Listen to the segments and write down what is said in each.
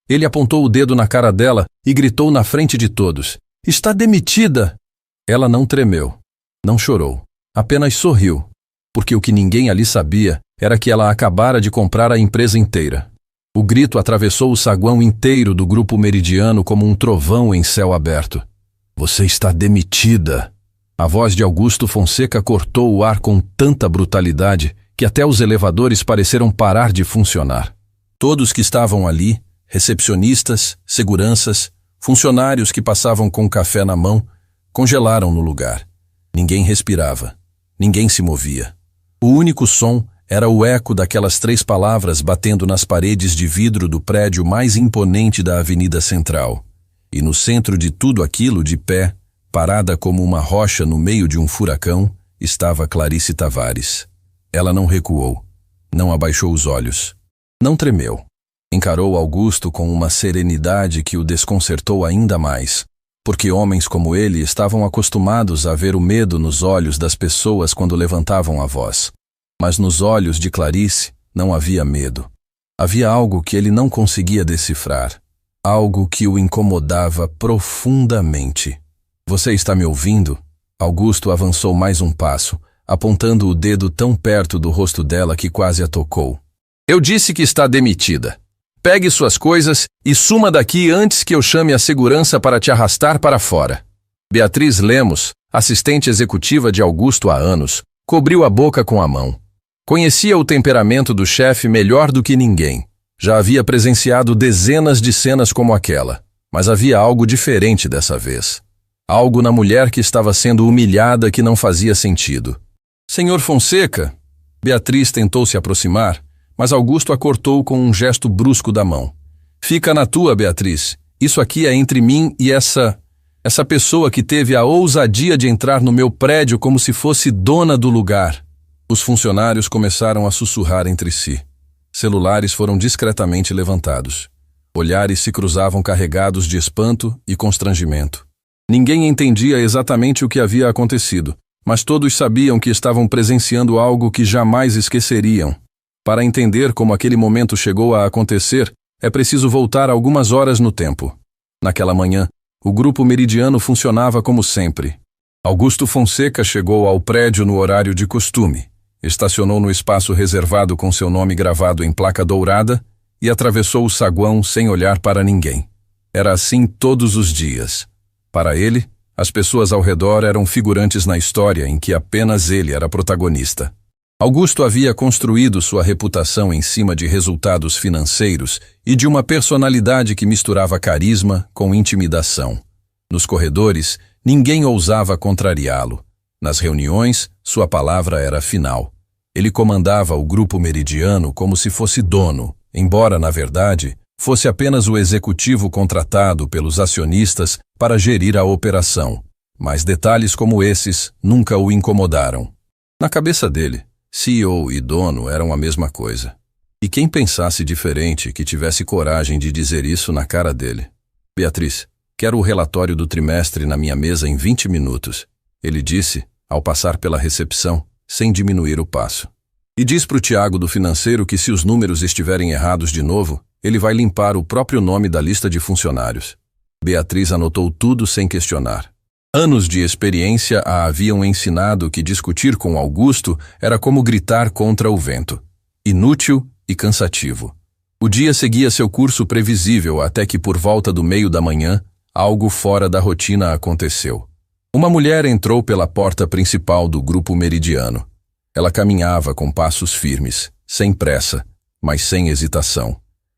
Ele apontou o dedo na cara dela e gritou na frente de todos: "Está demitida!" Ela não tremeu, não chorou, apenas sorriu, porque o que ninguém ali sabia era que ela acabara de comprar a empresa inteira. O grito atravessou o saguão inteiro do grupo Meridiano como um trovão em céu aberto. "Você está demitida!" A voz de Augusto Fonseca cortou o ar com tanta brutalidade que até os elevadores pareceram parar de funcionar. Todos que estavam ali, recepcionistas, seguranças, funcionários que passavam com café na mão, congelaram no lugar. Ninguém respirava, ninguém se movia. O único som era o eco daquelas 3 palavras batendo nas paredes de vidro do prédio mais imponente da Avenida Central. E no centro de tudo aquilo, de pé, parada como uma rocha no meio de um furacão, estava Clarice Tavares. Ela não recuou, não abaixou os olhos, não tremeu. Encarou Augusto com uma serenidade que o desconcertou ainda mais, porque homens como ele estavam acostumados a ver o medo nos olhos das pessoas quando levantavam a voz. Mas nos olhos de Clarice não havia medo. Havia algo que ele não conseguia decifrar, algo que o incomodava profundamente. "Você está me ouvindo?" Augusto avançou mais um passo, apontando o dedo tão perto do rosto dela que quase a tocou. "Eu disse que está demitida. Pegue suas coisas e suma daqui antes que eu chame a segurança para te arrastar para fora." Beatriz Lemos, assistente executiva de Augusto há anos, cobriu a boca com a mão. Conhecia o temperamento do chefe melhor do que ninguém. Já havia presenciado dezenas de cenas como aquela, mas havia algo diferente dessa vez. Algo na mulher que estava sendo humilhada que não fazia sentido. "Senhor Fonseca?" Beatriz tentou se aproximar, mas Augusto a cortou com um gesto brusco da mão. "Fica na tua, Beatriz. Isso aqui é entre mim e essa pessoa que teve a ousadia de entrar no meu prédio como se fosse dona do lugar." Os funcionários começaram a sussurrar entre si. Celulares foram discretamente levantados. Olhares se cruzavam carregados de espanto e constrangimento. Ninguém entendia exatamente o que havia acontecido, mas todos sabiam que estavam presenciando algo que jamais esqueceriam. Para entender como aquele momento chegou a acontecer, é preciso voltar algumas horas no tempo. Naquela manhã, o grupo Meridiano funcionava como sempre. Augusto Fonseca chegou ao prédio no horário de costume, estacionou no espaço reservado com seu nome gravado em placa dourada e atravessou o saguão sem olhar para ninguém. Era assim todos os dias. Para ele, as pessoas ao redor eram figurantes na história em que apenas ele era protagonista. Augusto havia construído sua reputação em cima de resultados financeiros e de uma personalidade que misturava carisma com intimidação. Nos corredores, ninguém ousava contrariá-lo. Nas reuniões, sua palavra era final. Ele comandava o grupo Meridiano como se fosse dono, embora, na verdade, fosse apenas o executivo contratado pelos acionistas para gerir a operação. Mas detalhes como esses nunca o incomodaram. Na cabeça dele, CEO e dono eram a mesma coisa. E quem pensasse diferente que tivesse coragem de dizer isso na cara dele? "Beatriz, quero o relatório do trimestre na minha mesa em 20 minutos, ele disse, ao passar pela recepção, sem diminuir o passo. "E diz para o Tiago do financeiro que se os números estiverem errados de novo, ele vai limpar o próprio nome da lista de funcionários." Beatriz anotou tudo sem questionar. Anos de experiência a haviam ensinado que discutir com Augusto era como gritar contra o vento. Inútil e cansativo. O dia seguia seu curso previsível até que por volta do meio da manhã, algo fora da rotina aconteceu. Uma mulher entrou pela porta principal do grupo Meridiano. Ela caminhava com passos firmes, sem pressa, mas sem hesitação.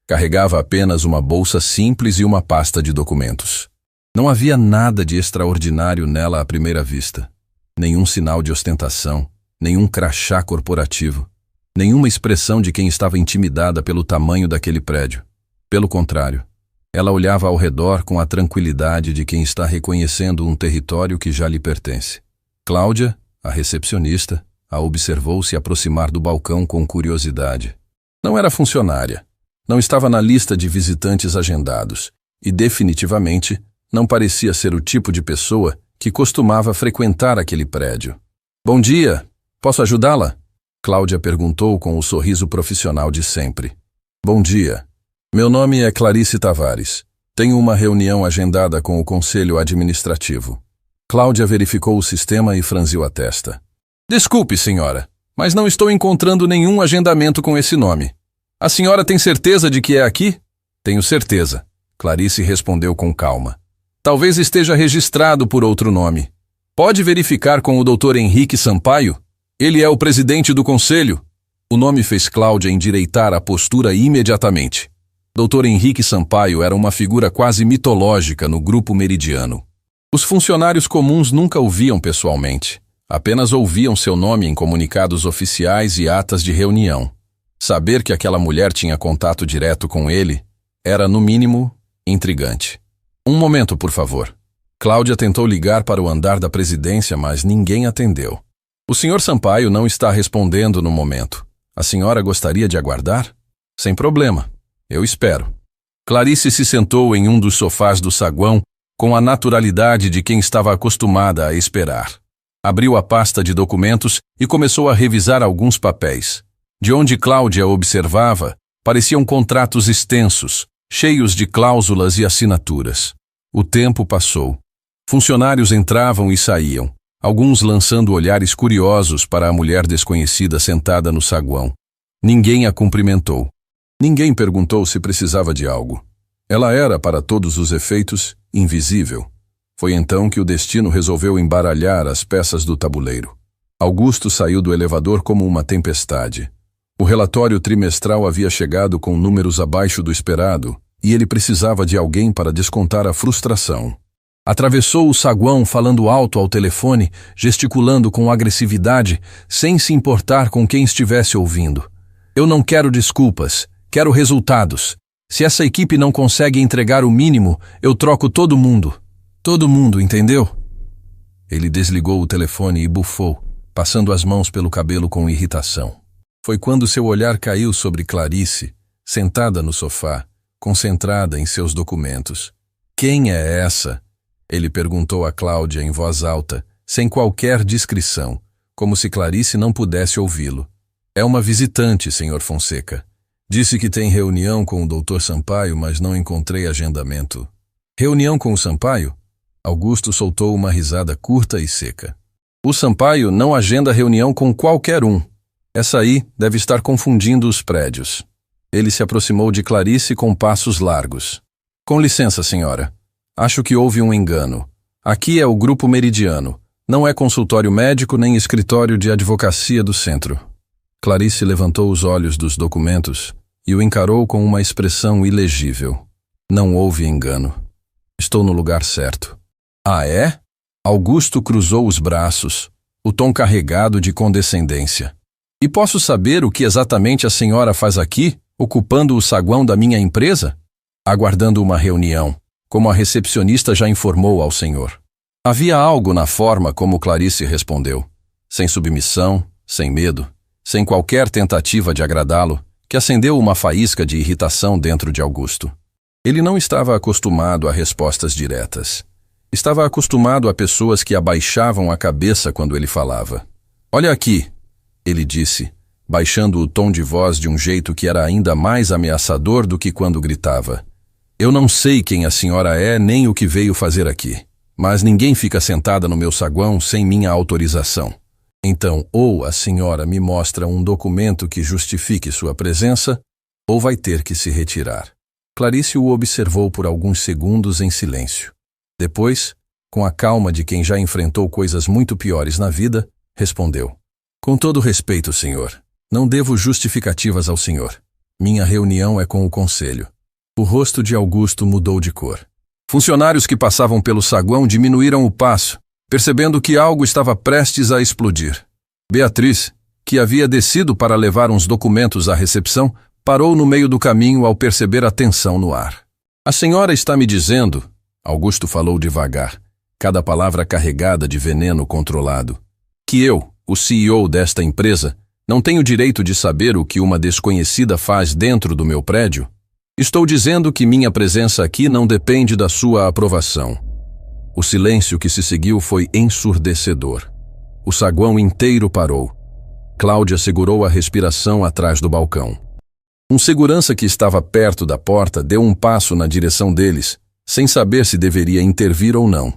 Carregava apenas uma bolsa simples e uma pasta de documentos. Não havia nada de extraordinário nela à primeira vista. Nenhum sinal de ostentação, nenhum crachá corporativo, nenhuma expressão de quem estava intimidada pelo tamanho daquele prédio. Pelo contrário, ela olhava ao redor com a tranquilidade de quem está reconhecendo um território que já lhe pertence. Cláudia, a recepcionista, a observou se aproximar do balcão com curiosidade. Não era funcionária. Não estava na lista de visitantes agendados e, definitivamente, não parecia ser o tipo de pessoa que costumava frequentar aquele prédio. "Bom dia, posso ajudá-la?" Cláudia perguntou com o sorriso profissional de sempre. "Bom dia. Meu nome é Clarice Tavares. Tenho uma reunião agendada com o Conselho Administrativo. Cláudia verificou o sistema e franziu a testa. Desculpe, senhora, mas não estou encontrando nenhum agendamento com esse nome. A senhora tem certeza de que é aqui? Tenho certeza, Clarice respondeu com calma. Talvez esteja registrado por outro nome. Pode verificar com o Dr. Henrique Sampaio? Ele é o presidente do conselho. O nome fez Cláudia endireitar a postura imediatamente. Dr. Henrique Sampaio era uma figura quase mitológica no grupo meridiano. Os funcionários comuns nunca o viam pessoalmente. Apenas ouviam seu nome em comunicados oficiais e atas de reunião. Saber que aquela mulher tinha contato direto com ele era, no mínimo, intrigante. Um momento, por favor. Cláudia tentou ligar para o andar da presidência, mas ninguém atendeu. O Sr. Sampaio não está respondendo no momento. A senhora gostaria de aguardar? Sem problema. Eu espero. Clarice se sentou em um dos sofás do saguão com a naturalidade de quem estava acostumada a esperar. Abriu a pasta de documentos e começou a revisar alguns papéis. De onde Cláudia observava, pareciam contratos extensos, cheios de cláusulas e assinaturas. O tempo passou. Funcionários entravam e saíam, alguns lançando olhares curiosos para a mulher desconhecida sentada no saguão. Ninguém a cumprimentou. Ninguém perguntou se precisava de algo. Ela era, para todos os efeitos, invisível. Foi então que o destino resolveu embaralhar as peças do tabuleiro. Augusto saiu do elevador como uma tempestade. O relatório trimestral havia chegado com números abaixo do esperado e ele precisava de alguém para descontar a frustração. Atravessou o saguão falando alto ao telefone, gesticulando com agressividade, sem se importar com quem estivesse ouvindo. Eu não quero desculpas, quero resultados. Se essa equipe não consegue entregar o mínimo, eu troco todo mundo. Todo mundo, entendeu? Ele desligou o telefone e bufou, passando as mãos pelo cabelo com irritação. Foi quando seu olhar caiu sobre Clarice, sentada no sofá, concentrada em seus documentos. Quem é essa? Ele perguntou a Cláudia em voz alta, sem qualquer discrição, como se Clarice não pudesse ouvi-lo. É uma visitante, Sr. Fonseca. Disse que tem reunião com o Dr. Sampaio, mas não encontrei agendamento. Reunião com o Sampaio? Augusto soltou uma risada curta e seca. O Sampaio não agenda reunião com qualquer um. Essa aí deve estar confundindo os prédios. Ele se aproximou de Clarice com passos largos. Com licença, senhora. Acho que houve um engano. Aqui é o Grupo Meridiano. Não é consultório médico nem escritório de advocacia do centro. Clarice levantou os olhos dos documentos e o encarou com uma expressão ilegível. Não houve engano. Estou no lugar certo. Ah, é? Augusto cruzou os braços, o tom carregado de condescendência. E posso saber o que exatamente a senhora faz aqui, ocupando o saguão da minha empresa? Aguardando uma reunião, como a recepcionista já informou ao senhor. Havia algo na forma como Clarice respondeu. Sem submissão, sem medo, sem qualquer tentativa de agradá-lo, que acendeu uma faísca de irritação dentro de Augusto. Ele não estava acostumado a respostas diretas. Estava acostumado a pessoas que abaixavam a cabeça quando ele falava. Olha aqui, ele disse, baixando o tom de voz de um jeito que era ainda mais ameaçador do que quando gritava. Eu não sei quem a senhora é nem o que veio fazer aqui, mas ninguém fica sentada no meu saguão sem minha autorização. Então, ou a senhora me mostra um documento que justifique sua presença, ou vai ter que se retirar. Clarice o observou por alguns segundos em silêncio. Depois, com a calma de quem já enfrentou coisas muito piores na vida, respondeu. Com todo respeito, senhor, não devo justificativas ao senhor. Minha reunião é com o conselho. O rosto de Augusto mudou de cor. Funcionários que passavam pelo saguão diminuíram o passo, percebendo que algo estava prestes a explodir. Beatriz, que havia descido para levar uns documentos à recepção, parou no meio do caminho ao perceber a tensão no ar. A senhora está me dizendo, Augusto falou devagar, cada palavra carregada de veneno controlado, que eu, o CEO desta empresa, não tenho direito de saber o que uma desconhecida faz dentro do meu prédio? Estou dizendo que minha presença aqui não depende da sua aprovação. O silêncio que se seguiu foi ensurdecedor. O saguão inteiro parou. Cláudia segurou a respiração atrás do balcão. Um segurança que estava perto da porta deu um passo na direção deles, sem saber se deveria intervir ou não.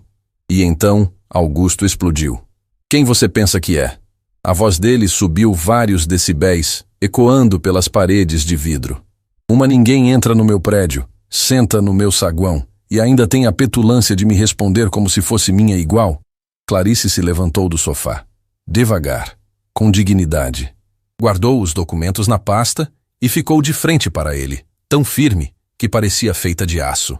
E então, Augusto explodiu. Quem você pensa que é? A voz dele subiu vários decibéis, ecoando pelas paredes de vidro. Uma ninguém entra no meu prédio, senta no meu saguão, e ainda tem a petulância de me responder como se fosse minha igual? Clarice se levantou do sofá. Devagar, com dignidade. Guardou os documentos na pasta e ficou de frente para ele, tão firme que parecia feita de aço.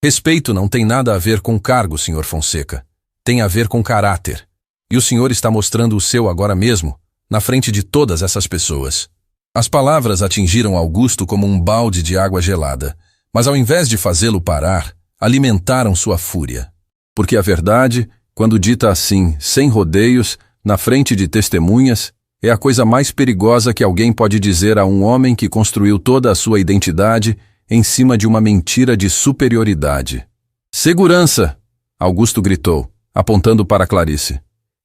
Respeito não tem nada a ver com cargo, Sr. Fonseca. Tem a ver com caráter. E o senhor está mostrando o seu agora mesmo, na frente de todas essas pessoas. As palavras atingiram Augusto como um balde de água gelada, mas ao invés de fazê-lo parar, alimentaram sua fúria. Porque a verdade, quando dita assim, sem rodeios, na frente de testemunhas, é a coisa mais perigosa que alguém pode dizer a um homem que construiu toda a sua identidade em cima de uma mentira de superioridade. Segurança! Augusto gritou, apontando para Clarice.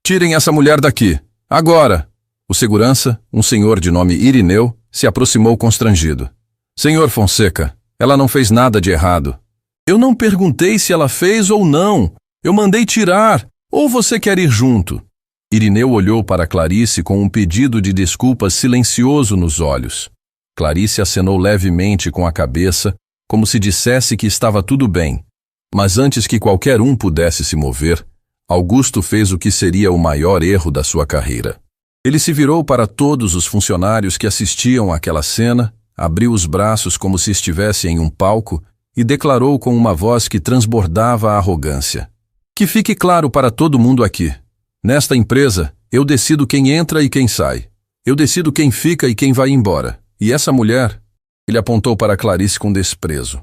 Tirem essa mulher daqui, agora! O segurança, um senhor de nome Irineu, se aproximou constrangido. Senhor Fonseca, ela não fez nada de errado. Eu não perguntei se ela fez ou não. Eu mandei tirar. Ou você quer ir junto? Irineu olhou para Clarice com um pedido de desculpas silencioso nos olhos. Clarice acenou levemente com a cabeça, como se dissesse que estava tudo bem. Mas antes que qualquer um pudesse se mover, Augusto fez o que seria o maior erro da sua carreira. Ele se virou para todos os funcionários que assistiam àquela cena, abriu os braços como se estivesse em um palco e declarou com uma voz que transbordava a arrogância. Que fique claro para todo mundo aqui. Nesta empresa, eu decido quem entra e quem sai. Eu decido quem fica e quem vai embora. E essa mulher, ele apontou para Clarice com desprezo.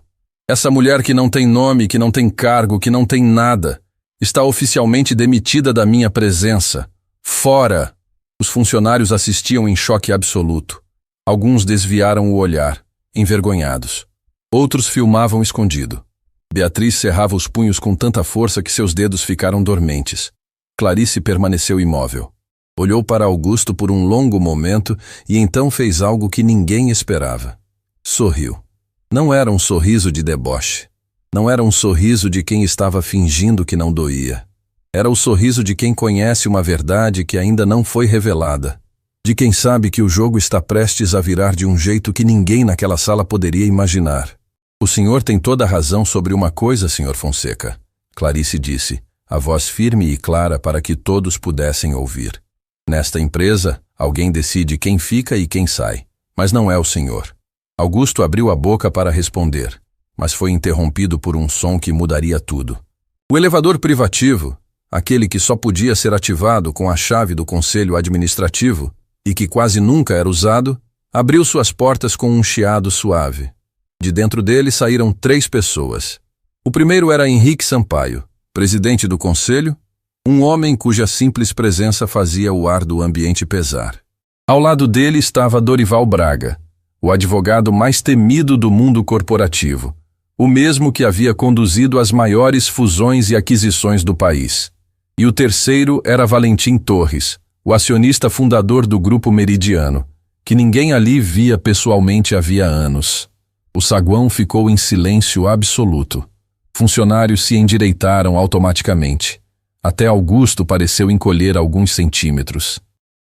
Essa mulher que não tem nome, que não tem cargo, que não tem nada, está oficialmente demitida da minha presença. Fora! Os funcionários assistiam em choque absoluto. Alguns desviaram o olhar, envergonhados. Outros filmavam escondido. Beatriz cerrava os punhos com tanta força que seus dedos ficaram dormentes. Clarice permaneceu imóvel. Olhou para Augusto por um longo momento e então fez algo que ninguém esperava. Sorriu. Não era um sorriso de deboche. Não era um sorriso de quem estava fingindo que não doía. Era o sorriso de quem conhece uma verdade que ainda não foi revelada. De quem sabe que o jogo está prestes a virar de um jeito que ninguém naquela sala poderia imaginar. O senhor tem toda a razão sobre uma coisa, Sr. Fonseca, Clarice disse, a voz firme e clara para que todos pudessem ouvir. Nesta empresa, alguém decide quem fica e quem sai, mas não é o senhor. Augusto abriu a boca para responder, mas foi interrompido por um som que mudaria tudo. O elevador privativo, aquele que só podia ser ativado com a chave do conselho administrativo e que quase nunca era usado, abriu suas portas com um chiado suave. De dentro dele saíram 3 pessoas. O primeiro era Henrique Sampaio, presidente do conselho, um homem cuja simples presença fazia o ar do ambiente pesar. Ao lado dele estava Dorival Braga, o advogado mais temido do mundo corporativo, o mesmo que havia conduzido as maiores fusões e aquisições do país. E o terceiro era Valentim Torres, o acionista fundador do Grupo Meridiano, que ninguém ali via pessoalmente havia anos. O saguão ficou em silêncio absoluto. Funcionários se endireitaram automaticamente. Até Augusto pareceu encolher alguns centímetros.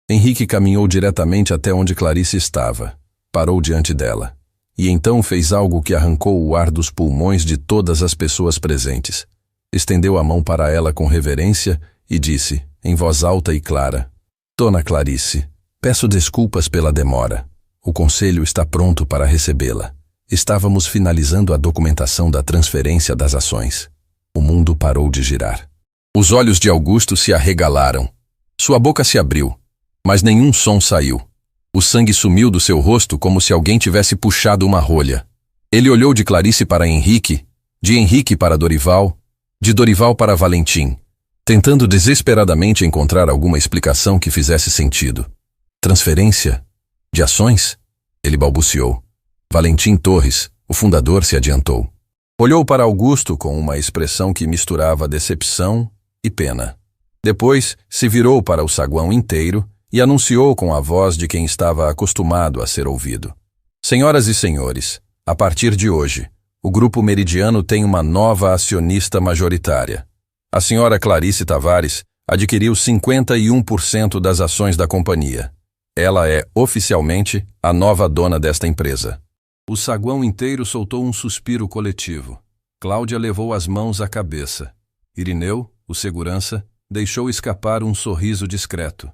Henrique caminhou diretamente até onde Clarice estava. Parou diante dela. E então fez algo que arrancou o ar dos pulmões de todas as pessoas presentes. Estendeu a mão para ela com reverência e disse, em voz alta e clara, Dona Clarice, peço desculpas pela demora. O conselho está pronto para recebê-la. Estávamos finalizando a documentação da transferência das ações. O mundo parou de girar. Os olhos de Augusto se arregalaram. Sua boca se abriu, mas nenhum som saiu. O sangue sumiu do seu rosto como se alguém tivesse puxado uma rolha. Ele olhou de Clarice para Henrique, de Henrique para Dorival, de Dorival para Valentim, tentando desesperadamente encontrar alguma explicação que fizesse sentido. Transferência? De ações? Ele balbuciou. Valentim Torres, o fundador, se adiantou. Olhou para Augusto com uma expressão que misturava decepção e pena. Depois, se virou para o saguão inteiro e anunciou com a voz de quem estava acostumado a ser ouvido. Senhoras e senhores, a partir de hoje, o Grupo Meridiano tem uma nova acionista majoritária. A senhora Clarice Tavares adquiriu 51% das ações da companhia. Ela é, oficialmente, a nova dona desta empresa. O saguão inteiro soltou um suspiro coletivo. Cláudia levou as mãos à cabeça. Irineu, o segurança, deixou escapar um sorriso discreto.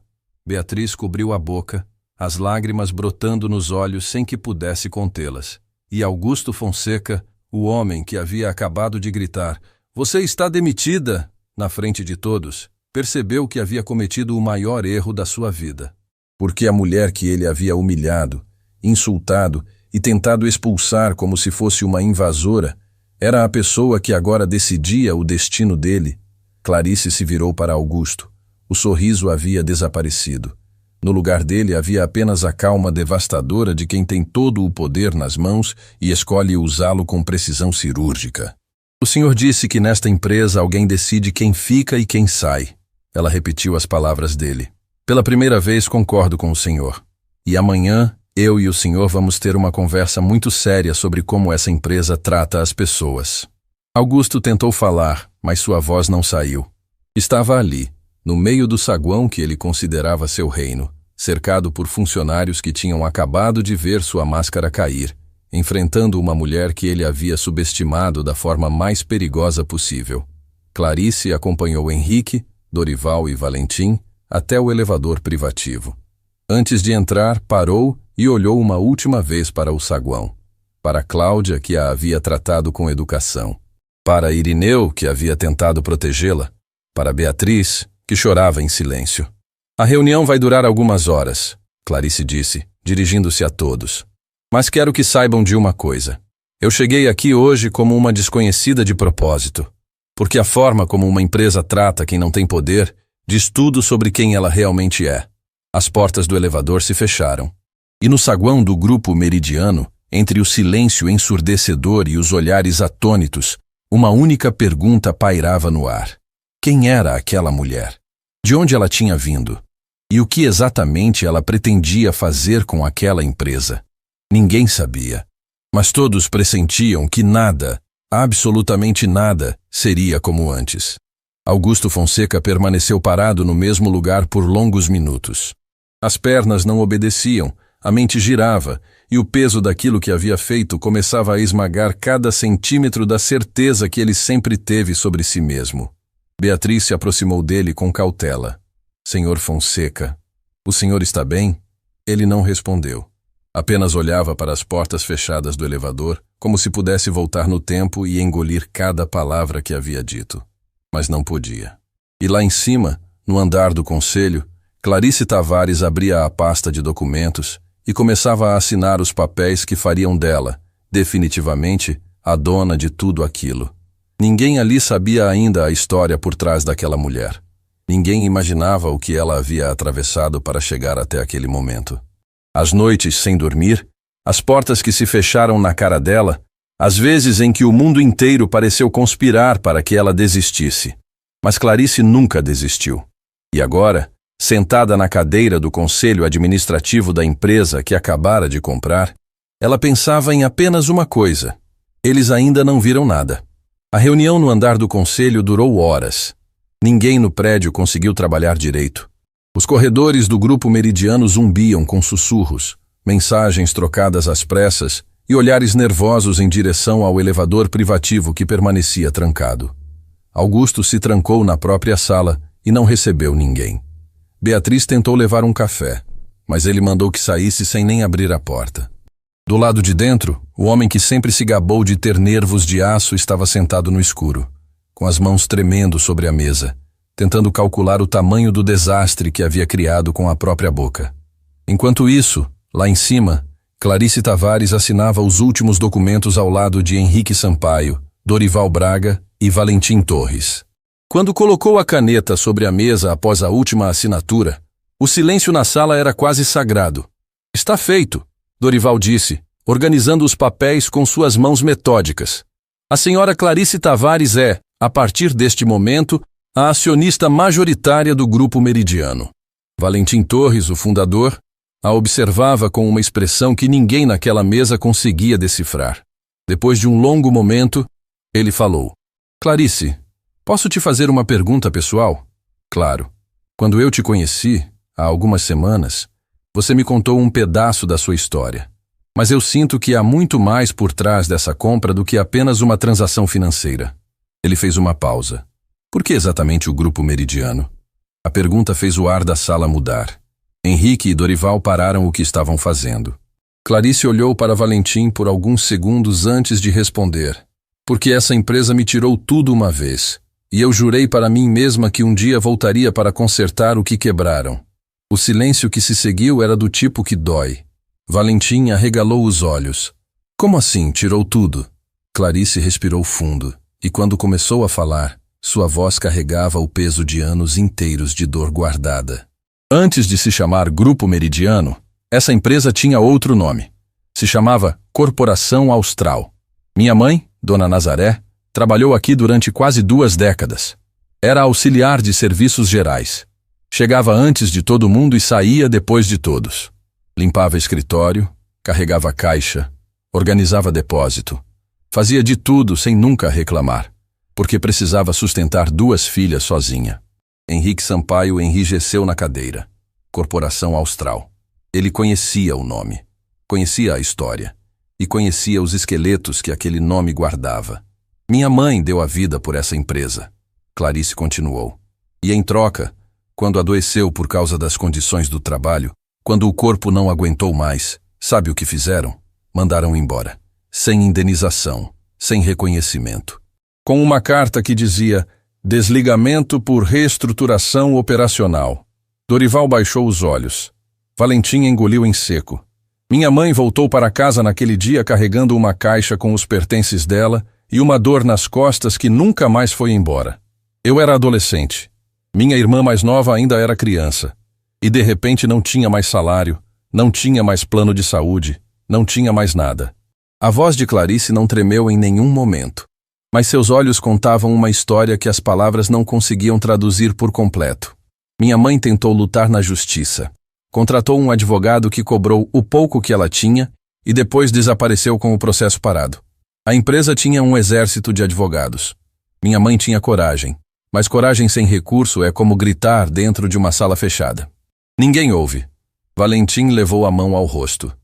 Beatriz cobriu a boca, as lágrimas brotando nos olhos sem que pudesse contê-las. E Augusto Fonseca, o homem que havia acabado de gritar, "Você está demitida!" na frente de todos, percebeu que havia cometido o maior erro da sua vida. Porque a mulher que ele havia humilhado, insultado e tentado expulsar como se fosse uma invasora, era a pessoa que agora decidia o destino dele. Clarice se virou para Augusto. O sorriso havia desaparecido. No lugar dele havia apenas a calma devastadora de quem tem todo o poder nas mãos e escolhe usá-lo com precisão cirúrgica. O senhor disse que nesta empresa alguém decide quem fica e quem sai. Ela repetiu as palavras dele. Pela primeira vez concordo com o senhor. E amanhã, eu e o senhor vamos ter uma conversa muito séria sobre como essa empresa trata as pessoas. Augusto tentou falar, mas sua voz não saiu. Estava ali, no meio do saguão que ele considerava seu reino, cercado por funcionários que tinham acabado de ver sua máscara cair, enfrentando uma mulher que ele havia subestimado da forma mais perigosa possível. Clarice acompanhou Henrique, Dorival e Valentim até o elevador privativo. Antes de entrar, parou e olhou uma última vez para o saguão. Para Cláudia, que a havia tratado com educação. Para Irineu, que havia tentado protegê-la. Para Beatriz, que chorava em silêncio. A reunião vai durar algumas horas, Clarice disse, dirigindo-se a todos. Mas quero que saibam de uma coisa. Eu cheguei aqui hoje como uma desconhecida de propósito. Porque a forma como uma empresa trata quem não tem poder diz tudo sobre quem ela realmente é. As portas do elevador se fecharam. E no saguão do Grupo Meridiano, entre o silêncio ensurdecedor e os olhares atônitos, uma única pergunta pairava no ar. Quem era aquela mulher? De onde ela tinha vindo? E o que exatamente ela pretendia fazer com aquela empresa? Ninguém sabia. Mas todos pressentiam que nada, absolutamente nada, seria como antes. Augusto Fonseca permaneceu parado no mesmo lugar por longos minutos. As pernas não obedeciam, a mente girava, e o peso daquilo que havia feito começava a esmagar cada centímetro da certeza que ele sempre teve sobre si mesmo. Beatriz se aproximou dele com cautela. Senhor Fonseca, o senhor está bem? Ele não respondeu. Apenas olhava para as portas fechadas do elevador, como se pudesse voltar no tempo e engolir cada palavra que havia dito. Mas não podia. E lá em cima, no andar do conselho, Clarice Tavares abria a pasta de documentos e começava a assinar os papéis que fariam dela, definitivamente, a dona de tudo aquilo. Ninguém ali sabia ainda a história por trás daquela mulher. Ninguém imaginava o que ela havia atravessado para chegar até aquele momento. As noites sem dormir, as portas que se fecharam na cara dela, as vezes em que o mundo inteiro pareceu conspirar para que ela desistisse. Mas Clarice nunca desistiu. E agora, sentada na cadeira do conselho administrativo da empresa que acabara de comprar, ela pensava em apenas uma coisa. Eles ainda não viram nada. A reunião no andar do conselho durou horas. Ninguém no prédio conseguiu trabalhar direito. Os corredores do Grupo Meridiano zumbiam com sussurros, mensagens trocadas às pressas e olhares nervosos em direção ao elevador privativo que permanecia trancado. Augusto se trancou na própria sala e não recebeu ninguém. Beatriz tentou levar um café, mas ele mandou que saísse sem nem abrir a porta. Do lado de dentro, o homem que sempre se gabou de ter nervos de aço estava sentado no escuro, com as mãos tremendo sobre a mesa, tentando calcular o tamanho do desastre que havia criado com a própria boca. Enquanto isso, lá em cima, Clarice Tavares assinava os últimos documentos ao lado de Henrique Sampaio, Dorival Braga e Valentim Torres. Quando colocou a caneta sobre a mesa após a última assinatura, o silêncio na sala era quase sagrado. "Está feito", Dorival disse, organizando os papéis com suas mãos metódicas. "A senhora Clarice Tavares é, a partir deste momento, a acionista majoritária do Grupo Meridiano." Valentim Torres, o fundador, A observava com uma expressão que ninguém naquela mesa conseguia decifrar. Depois de um longo momento, ele falou: Clarice, posso te fazer uma pergunta pessoal? Claro. Quando eu te conheci, há algumas semanas, você me contou um pedaço da sua história. Mas eu sinto que há muito mais por trás dessa compra do que apenas uma transação financeira. Ele fez uma pausa. Por que exatamente o Grupo Meridiano? A pergunta fez o ar da sala mudar. Henrique e Dorival pararam o que estavam fazendo. Clarice olhou para Valentim por alguns segundos antes de responder. Porque essa empresa me tirou tudo uma vez. E eu jurei para mim mesma que um dia voltaria para consertar o que quebraram. O silêncio que se seguiu era do tipo que dói. Valentim arregalou os olhos. Como assim, tirou tudo? Clarice respirou fundo. E quando começou a falar, sua voz carregava o peso de anos inteiros de dor guardada. Antes de se chamar Grupo Meridiano, essa empresa tinha outro nome. Se chamava Corporação Austral. Minha mãe, Dona Nazaré, trabalhou aqui durante quase 2 décadas. Era auxiliar de serviços gerais. Chegava antes de todo mundo e saía depois de todos. Limpava escritório, carregava caixa, organizava depósito. Fazia de tudo sem nunca reclamar, porque precisava sustentar 2 filhas sozinha. Henrique Sampaio enrijeceu na cadeira. Corporação Austral. Ele conhecia o nome, conhecia a história e conhecia os esqueletos que aquele nome guardava. Minha mãe deu a vida por essa empresa. Clarice continuou. E em troca, quando adoeceu por causa das condições do trabalho, quando o corpo não aguentou mais, sabe o que fizeram? Mandaram embora. Sem indenização, sem reconhecimento. Com uma carta que dizia: desligamento por reestruturação operacional. Dorival baixou os olhos. Valentim engoliu em seco. Minha mãe voltou para casa naquele dia carregando uma caixa com os pertences dela e uma dor nas costas que nunca mais foi embora. Eu era adolescente. Minha irmã mais nova ainda era criança. E de repente não tinha mais salário, não tinha mais plano de saúde, não tinha mais nada. A voz de Clarice não tremeu em nenhum momento. Mas seus olhos contavam uma história que as palavras não conseguiam traduzir por completo. Minha mãe tentou lutar na justiça. Contratou um advogado que cobrou o pouco que ela tinha e depois desapareceu com o processo parado. A empresa tinha um exército de advogados. Minha mãe tinha coragem, mas coragem sem recurso é como gritar dentro de uma sala fechada. Ninguém ouve. Valentim levou a mão ao rosto.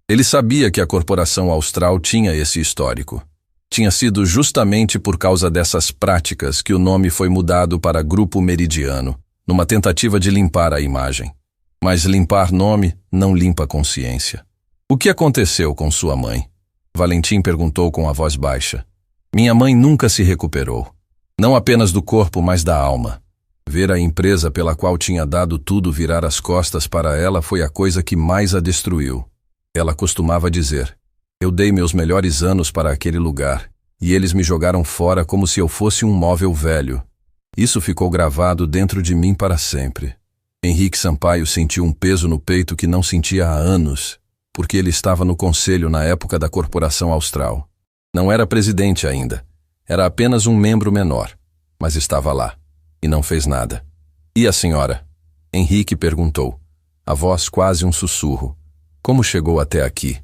Ele sabia que a Corporação Austral tinha esse histórico. Tinha sido justamente por causa dessas práticas que o nome foi mudado para Grupo Meridiano, numa tentativa de limpar a imagem. Mas limpar nome não limpa consciência. O que aconteceu com sua mãe? Valentim perguntou com a voz baixa. Minha mãe nunca se recuperou. Não apenas do corpo, mas da alma. Ver a empresa pela qual tinha dado tudo virar as costas para ela foi a coisa que mais a destruiu. Ela costumava dizer: eu dei meus melhores anos para aquele lugar, e eles me jogaram fora como se eu fosse um móvel velho. Isso ficou gravado dentro de mim para sempre. Henrique Sampaio sentiu um peso no peito que não sentia há anos, porque ele estava no conselho na época da Corporação Austral. Não era presidente ainda, era apenas um membro menor, mas estava lá, e não fez nada. E a senhora? Henrique perguntou, a voz quase um sussurro. Como chegou até aqui?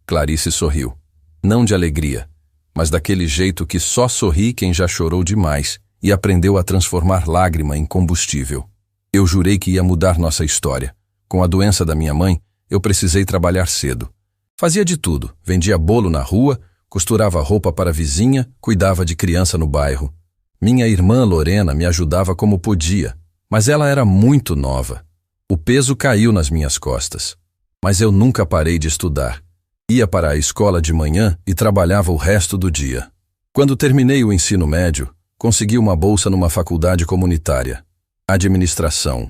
Clarice sorriu. Não de alegria, mas daquele jeito que só sorri quem já chorou demais e aprendeu a transformar lágrima em combustível. Eu jurei que ia mudar nossa história. Com a doença da minha mãe, eu precisei trabalhar cedo. Fazia de tudo, vendia bolo na rua, costurava roupa para a vizinha, cuidava de criança no bairro. Minha irmã Lorena me ajudava como podia, mas ela era muito nova. O peso caiu nas minhas costas. Mas eu nunca parei de estudar. Ia para a escola de manhã e trabalhava o resto do dia. Quando terminei o ensino médio, consegui uma bolsa numa faculdade comunitária. Administração.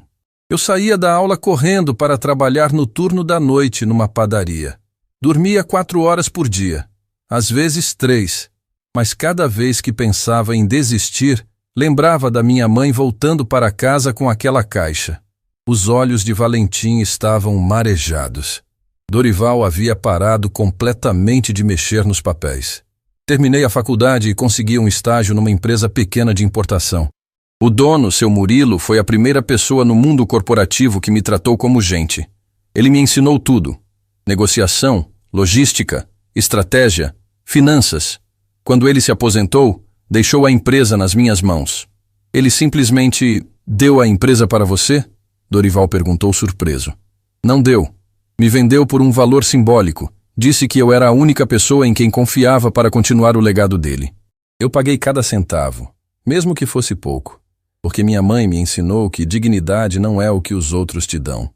Eu saía da aula correndo para trabalhar no turno da noite numa padaria. Dormia 4 horas por dia, às vezes 3. Mas cada vez que pensava em desistir, lembrava da minha mãe voltando para casa com aquela caixa. Os olhos de Valentim estavam marejados. Dorival havia parado completamente de mexer nos papéis. Terminei a faculdade e consegui um estágio numa empresa pequena de importação. O dono, seu Murilo, foi a primeira pessoa no mundo corporativo que me tratou como gente. Ele me ensinou tudo: negociação, logística, estratégia, finanças. Quando ele se aposentou, deixou a empresa nas minhas mãos. Ele simplesmente deu a empresa para você? Dorival perguntou surpreso. Não deu. Me vendeu por um valor simbólico. Disse que eu era a única pessoa em quem confiava para continuar o legado dele. Eu paguei cada centavo, mesmo que fosse pouco, porque minha mãe me ensinou que dignidade não é o que os outros te dão.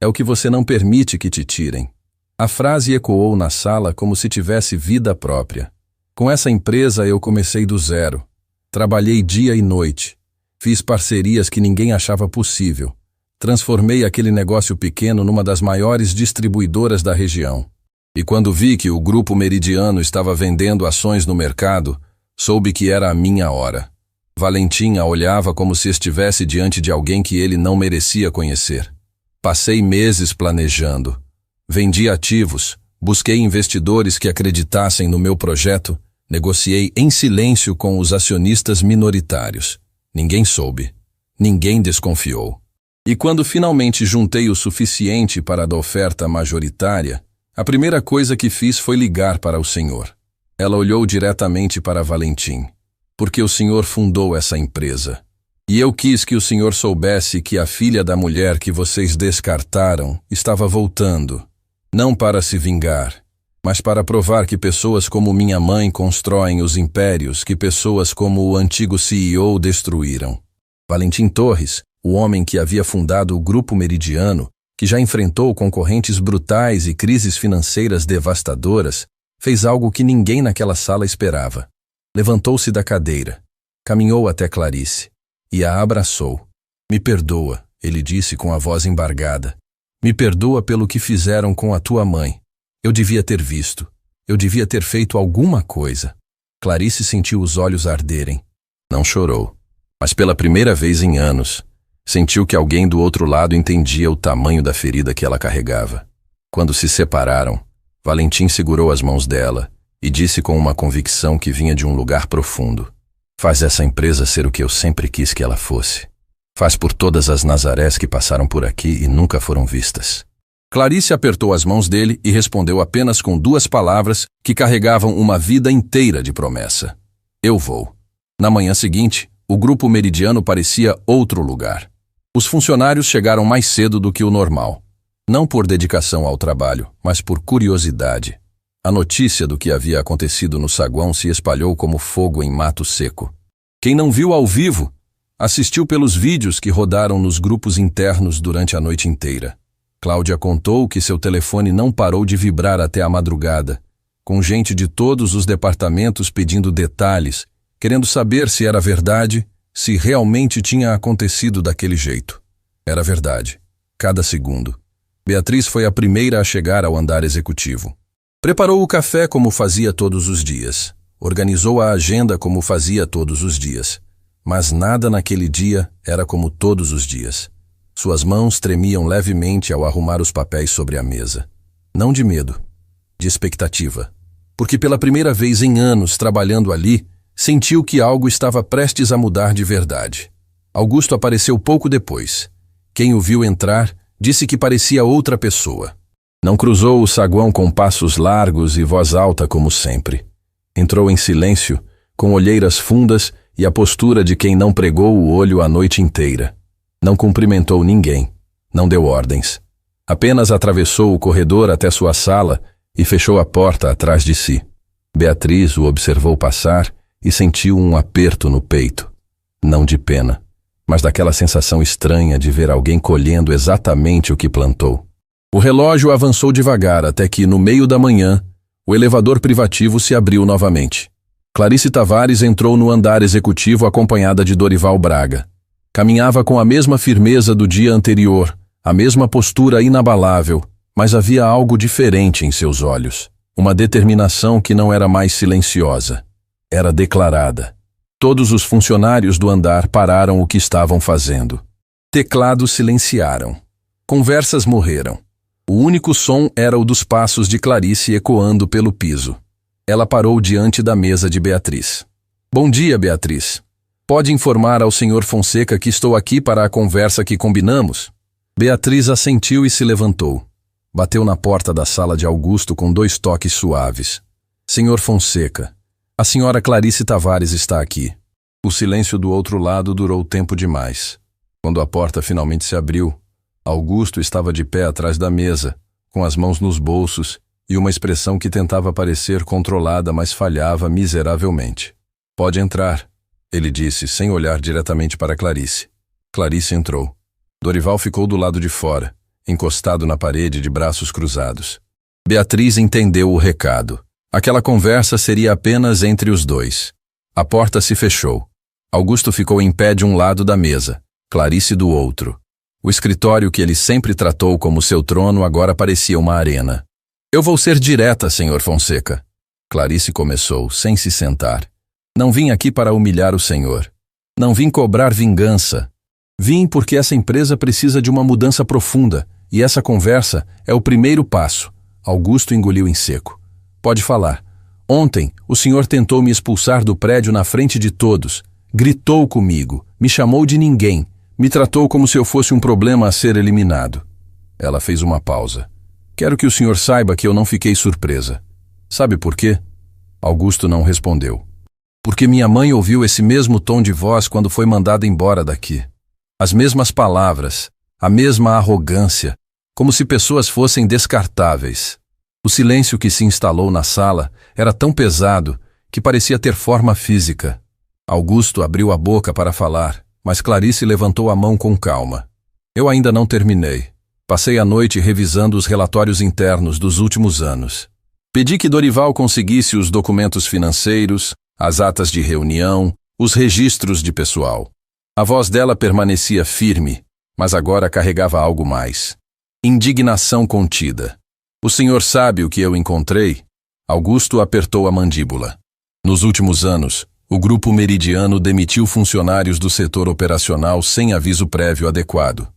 É o que você não permite que te tirem. A frase ecoou na sala como se tivesse vida própria. Com essa empresa eu comecei do zero. Trabalhei dia e noite. Fiz parcerias que ninguém achava possível. Transformei aquele negócio pequeno numa das maiores distribuidoras da região. E quando vi que o Grupo Meridiano estava vendendo ações no mercado, soube que era a minha hora. Valentim a olhava como se estivesse diante de alguém que ele não merecia conhecer. Passei meses planejando. Vendi ativos, busquei investidores que acreditassem no meu projeto, negociei em silêncio com os acionistas minoritários. Ninguém soube. Ninguém desconfiou. E quando finalmente juntei o suficiente para a oferta majoritária, a primeira coisa que fiz foi ligar para o senhor. Ela olhou diretamente para Valentim. Porque o senhor fundou essa empresa. E eu quis que o senhor soubesse que a filha da mulher que vocês descartaram estava voltando. Não para se vingar, mas para provar que pessoas como minha mãe constroem os impérios que pessoas como o antigo CEO destruíram. Valentim Torres, o homem que havia fundado o Grupo Meridiano, que já enfrentou concorrentes brutais e crises financeiras devastadoras, fez algo que ninguém naquela sala esperava. Levantou-se da cadeira, caminhou até Clarice e a abraçou. Me perdoa, ele disse com a voz embargada. Me perdoa pelo que fizeram com a tua mãe. Eu devia ter visto. Eu devia ter feito alguma coisa. Clarice sentiu os olhos arderem. Não chorou, mas pela primeira vez em anos, sentiu que alguém do outro lado entendia o tamanho da ferida que ela carregava. Quando se separaram, Valentim segurou as mãos dela e disse com uma convicção que vinha de um lugar profundo. Faz essa empresa ser o que eu sempre quis que ela fosse. Faz por todas as Nazarés que passaram por aqui e nunca foram vistas. Clarice apertou as mãos dele e respondeu apenas com 2 palavras que carregavam uma vida inteira de promessa. Eu vou. Na manhã seguinte, o Grupo Meridiano parecia outro lugar. Os funcionários chegaram mais cedo do que o normal. Não por dedicação ao trabalho, mas por curiosidade. A notícia do que havia acontecido no saguão se espalhou como fogo em mato seco. Quem não viu ao vivo, assistiu pelos vídeos que rodaram nos grupos internos durante a noite inteira. Cláudia contou que seu telefone não parou de vibrar até a madrugada, com gente de todos os departamentos pedindo detalhes, querendo saber se era verdade, se realmente tinha acontecido daquele jeito. Era verdade. Cada segundo. Beatriz foi a primeira a chegar ao andar executivo. Preparou o café como fazia todos os dias. Organizou a agenda como fazia todos os dias. Mas nada naquele dia era como todos os dias. Suas mãos tremiam levemente ao arrumar os papéis sobre a mesa. Não de medo, de expectativa. Porque pela primeira vez em anos trabalhando ali, sentiu que algo estava prestes a mudar de verdade. Augusto apareceu pouco depois. Quem o viu entrar disse que parecia outra pessoa. Não cruzou o saguão com passos largos e voz alta como sempre. Entrou em silêncio, com olheiras fundas e a postura de quem não pregou o olho a noite inteira. Não cumprimentou ninguém, não deu ordens. Apenas atravessou o corredor até sua sala e fechou a porta atrás de si. Beatriz o observou passar e sentiu um aperto no peito. Não de pena, mas daquela sensação estranha de ver alguém colhendo exatamente o que plantou. O relógio avançou devagar até que, no meio da manhã, o elevador privativo se abriu novamente. Clarice Tavares entrou no andar executivo acompanhada de Dorival Braga. Caminhava com a mesma firmeza do dia anterior, a mesma postura inabalável, mas havia algo diferente em seus olhos. Uma determinação que não era mais silenciosa. Era declarada. Todos os funcionários do andar pararam o que estavam fazendo. Teclados silenciaram. Conversas morreram. O único som era o dos passos de Clarice ecoando pelo piso. Ela parou diante da mesa de Beatriz. Bom dia, Beatriz. Pode informar ao Sr. Fonseca que estou aqui para a conversa que combinamos? Beatriz assentiu e se levantou. bateu na porta da sala de Augusto com 2 toques suaves. Senhor Fonseca, a senhora Clarice Tavares está aqui. O silêncio do outro lado durou tempo demais. Quando a porta finalmente se abriu, Augusto estava de pé atrás da mesa, com as mãos nos bolsos e uma expressão que tentava parecer controlada, mas falhava miseravelmente. Pode entrar, ele disse, sem olhar diretamente para Clarice. Clarice entrou. Dorival ficou do lado de fora, encostado na parede de braços cruzados. Beatriz entendeu o recado. Aquela conversa seria apenas entre os dois. A porta se fechou. Augusto ficou em pé de um lado da mesa, Clarice do outro. O escritório que ele sempre tratou como seu trono agora parecia uma arena. Eu vou ser direta, senhor Fonseca. Clarice começou, sem se sentar. Não vim aqui para humilhar o senhor. Não vim cobrar vingança. Vim porque essa empresa precisa de uma mudança profunda, e essa conversa é o primeiro passo. Augusto engoliu em seco. Pode falar. Ontem, o senhor tentou me expulsar do prédio na frente de todos. Gritou comigo, me chamou de ninguém, me tratou como se eu fosse um problema a ser eliminado. Ela fez uma pausa. Quero que o senhor saiba que eu não fiquei surpresa. Sabe por quê? Augusto não respondeu. Porque minha mãe ouviu esse mesmo tom de voz quando foi mandada embora daqui. As mesmas palavras, a mesma arrogância, como se pessoas fossem descartáveis. O silêncio que se instalou na sala era tão pesado que parecia ter forma física. Augusto abriu a boca para falar, mas Clarice levantou a mão com calma. Eu ainda não terminei. Passei a noite revisando os relatórios internos dos últimos anos. Pedi que Dorival conseguisse os documentos financeiros, as atas de reunião, os registros de pessoal. A voz dela permanecia firme, mas agora carregava algo mais. Indignação contida. O senhor sabe o que eu encontrei? Augusto apertou a mandíbula. Nos últimos anos, o Grupo Meridiano demitiu funcionários do setor operacional sem aviso prévio adequado.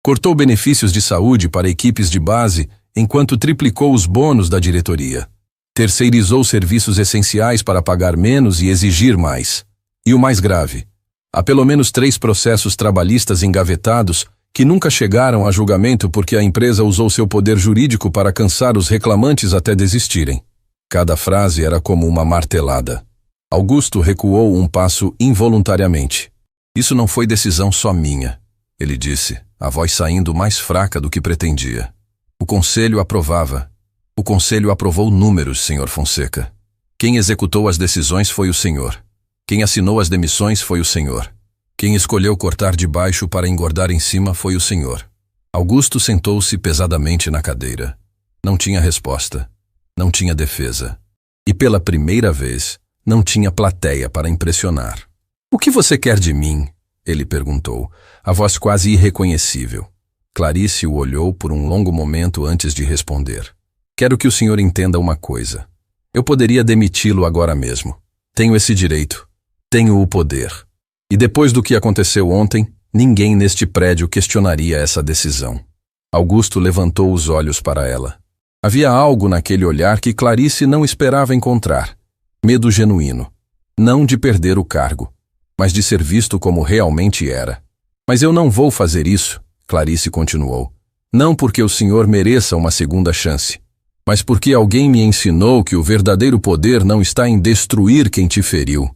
Cortou benefícios de saúde para equipes de base, enquanto triplicou os bônus da diretoria. Terceirizou serviços essenciais para pagar menos e exigir mais. E o mais grave, há pelo menos 3 processos trabalhistas engavetados que nunca chegaram a julgamento porque a empresa usou seu poder jurídico para cansar os reclamantes até desistirem. Cada frase era como uma martelada. Augusto recuou um passo involuntariamente. Isso não foi decisão só minha, ele disse, a voz saindo mais fraca do que pretendia. O conselho aprovava. O conselho aprovou números, senhor Fonseca. Quem executou as decisões foi o senhor. Quem assinou as demissões foi o senhor. Quem escolheu cortar de baixo para engordar em cima foi o senhor. Augusto sentou-se pesadamente na cadeira. Não tinha resposta. Não tinha defesa. E pela primeira vez, não tinha plateia para impressionar. O que você quer de mim? Ele perguntou, a voz quase irreconhecível. Clarice o olhou por um longo momento antes de responder. Quero que o senhor entenda uma coisa. Eu poderia demiti-lo agora mesmo. Tenho esse direito. Tenho o poder. E depois do que aconteceu ontem, ninguém neste prédio questionaria essa decisão. Augusto levantou os olhos para ela. Havia algo naquele olhar que Clarice não esperava encontrar. Medo genuíno. Não de perder o cargo, mas de ser visto como realmente era. Mas eu não vou fazer isso, Clarice continuou. Não porque o senhor mereça uma segunda chance, mas porque alguém me ensinou que o verdadeiro poder não está em destruir quem te feriu.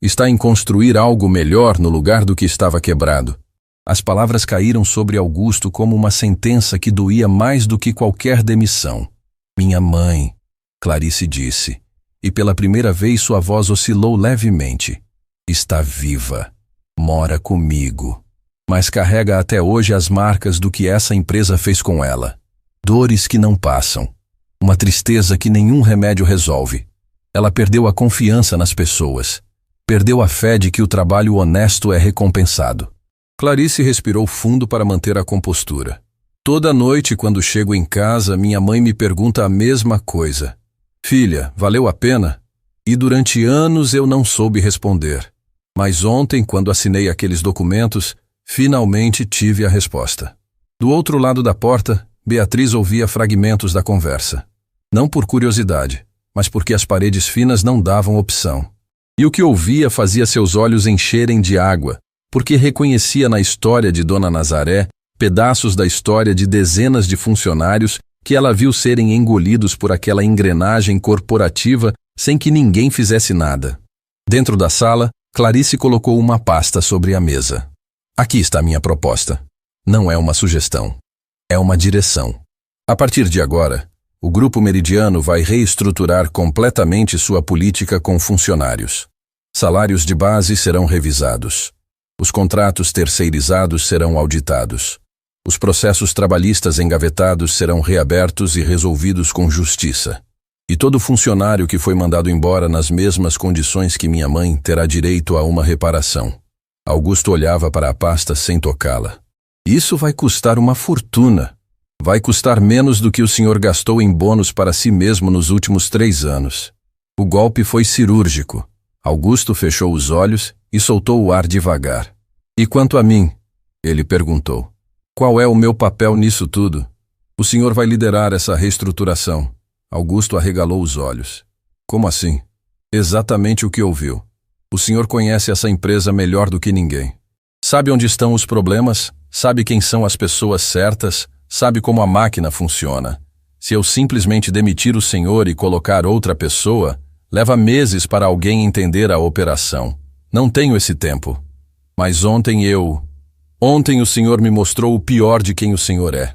Está em construir algo melhor no lugar do que estava quebrado. As palavras caíram sobre Augusto como uma sentença que doía mais do que qualquer demissão. Minha mãe, Clarice disse, e pela primeira vez sua voz oscilou levemente. Está viva. Mora comigo. Mas carrega até hoje as marcas do que essa empresa fez com ela. Dores que não passam. Uma tristeza que nenhum remédio resolve. Ela perdeu a confiança nas pessoas. Perdeu a fé de que o trabalho honesto é recompensado. Clarice respirou fundo para manter a compostura. Toda noite, quando chego em casa, minha mãe me pergunta a mesma coisa. Filha, valeu a pena? E durante anos eu não soube responder. Mas ontem, quando assinei aqueles documentos, finalmente tive a resposta. Do outro lado da porta, Beatriz ouvia fragmentos da conversa. Não por curiosidade, mas porque as paredes finas não davam opção. E o que ouvia fazia seus olhos encherem de água, porque reconhecia na história de Dona Nazaré pedaços da história de dezenas de funcionários que ela viu serem engolidos por aquela engrenagem corporativa sem que ninguém fizesse nada. Dentro da sala, Clarice colocou uma pasta sobre a mesa. Aqui está a minha proposta. Não é uma sugestão. É uma direção. A partir de agora, o Grupo Meridiano vai reestruturar completamente sua política com funcionários. Salários de base serão revisados. Os contratos terceirizados serão auditados. Os processos trabalhistas engavetados serão reabertos e resolvidos com justiça. E todo funcionário que foi mandado embora nas mesmas condições que minha mãe terá direito a uma reparação. Augusto olhava para a pasta sem tocá-la. Isso vai custar uma fortuna. Vai custar menos do que o senhor gastou em bônus para si mesmo nos últimos 3 anos. O golpe foi cirúrgico. Augusto fechou os olhos e soltou o ar devagar. E quanto a mim? Ele perguntou. Qual é o meu papel nisso tudo? O senhor vai liderar essa reestruturação. Augusto arregalou os olhos. Como assim? Exatamente o que ouviu. O senhor conhece essa empresa melhor do que ninguém. Sabe onde estão os problemas? Sabe quem são as pessoas certas? Sabe como a máquina funciona. Se eu simplesmente demitir o senhor e colocar outra pessoa, leva meses para alguém entender a operação. Não tenho esse tempo. Mas ontem o senhor me mostrou o pior de quem o senhor é.